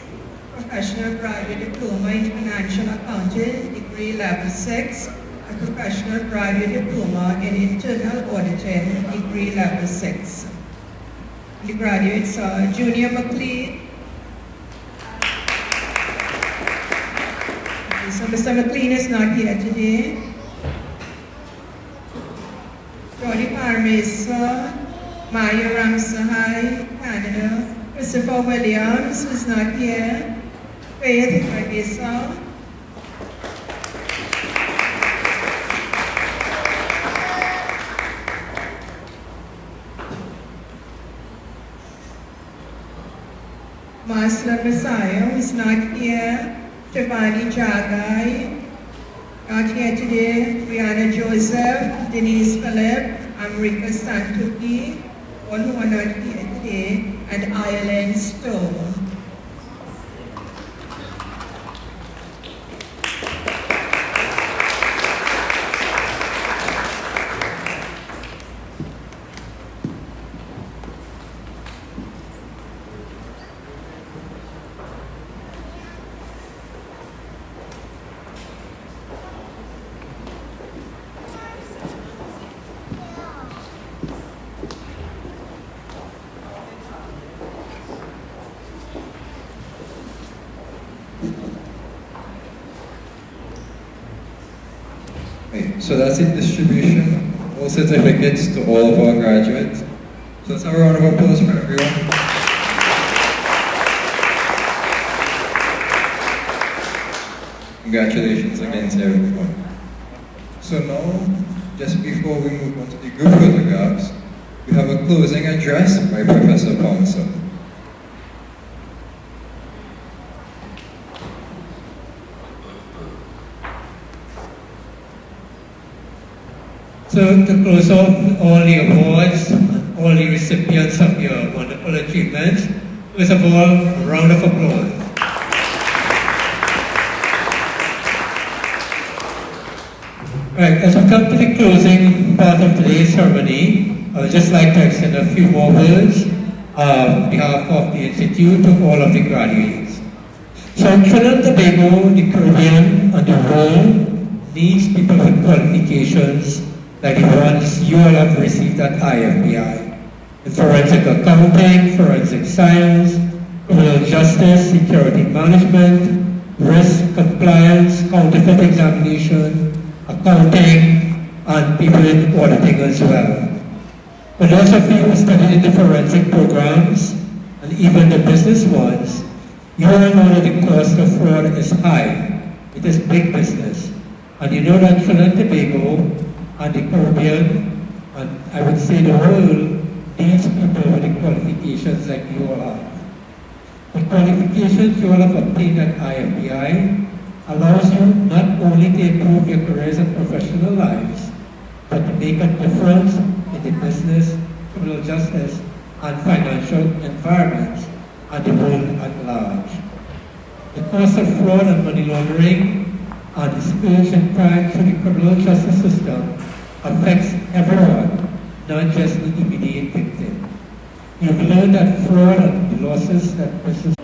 professional graduate diploma in financial accounting, degree level 6, and professional graduate diploma in internal auditing, degree level 6. The graduates are Junior McLean. So Mr. McLean is not here today. Johnny Parmeswar, Maya Ramsahai, Canada. Christopher Williams is not here. Faith Parmeswar. Messiah, who is not here, Shivani Jagai, not here today, Brianna Joseph, Denise Phillip, Amrika Santuki, all who are not here today, and Ireland Stone. Right, so that's the distribution, all certificates to all of our graduates. So let's have a round of applause for everyone. Congratulations again to everyone. So now, just before we move on to the group photographs, we have a closing address by Professor Pouncer. So to close off all the awards, all the recipients of your wonderful achievements, first of all, a round of applause. Right, as we come to the closing part of today's ceremony, I would just like to extend a few more words on behalf of the Institute to all of the graduates. So Trinidad and Tobago, the Caribbean, and the world needs people with qualifications like the ones you all have received at IFBI. In forensic accounting, forensic science, criminal justice, security management, risk compliance, counterfeit examination, accounting, and people in auditing as well. For those of you who studied in the forensic programs, and even the business ones, you all know that the cost of fraud is high. It is big business. And you know that Trinidad and Tobago and the Caribbean, and I would say the world, needs people with the qualifications like you all have. The qualifications you all have obtained at IFBI allows you not only to improve your careers and professional lives, but to make a difference in the business, criminal justice, and financial environments and the world at large. The cost of fraud and money laundering and the scourge and crime through the criminal justice system affects everyone, not just the immediate victim. You've learned that fraud and the losses that business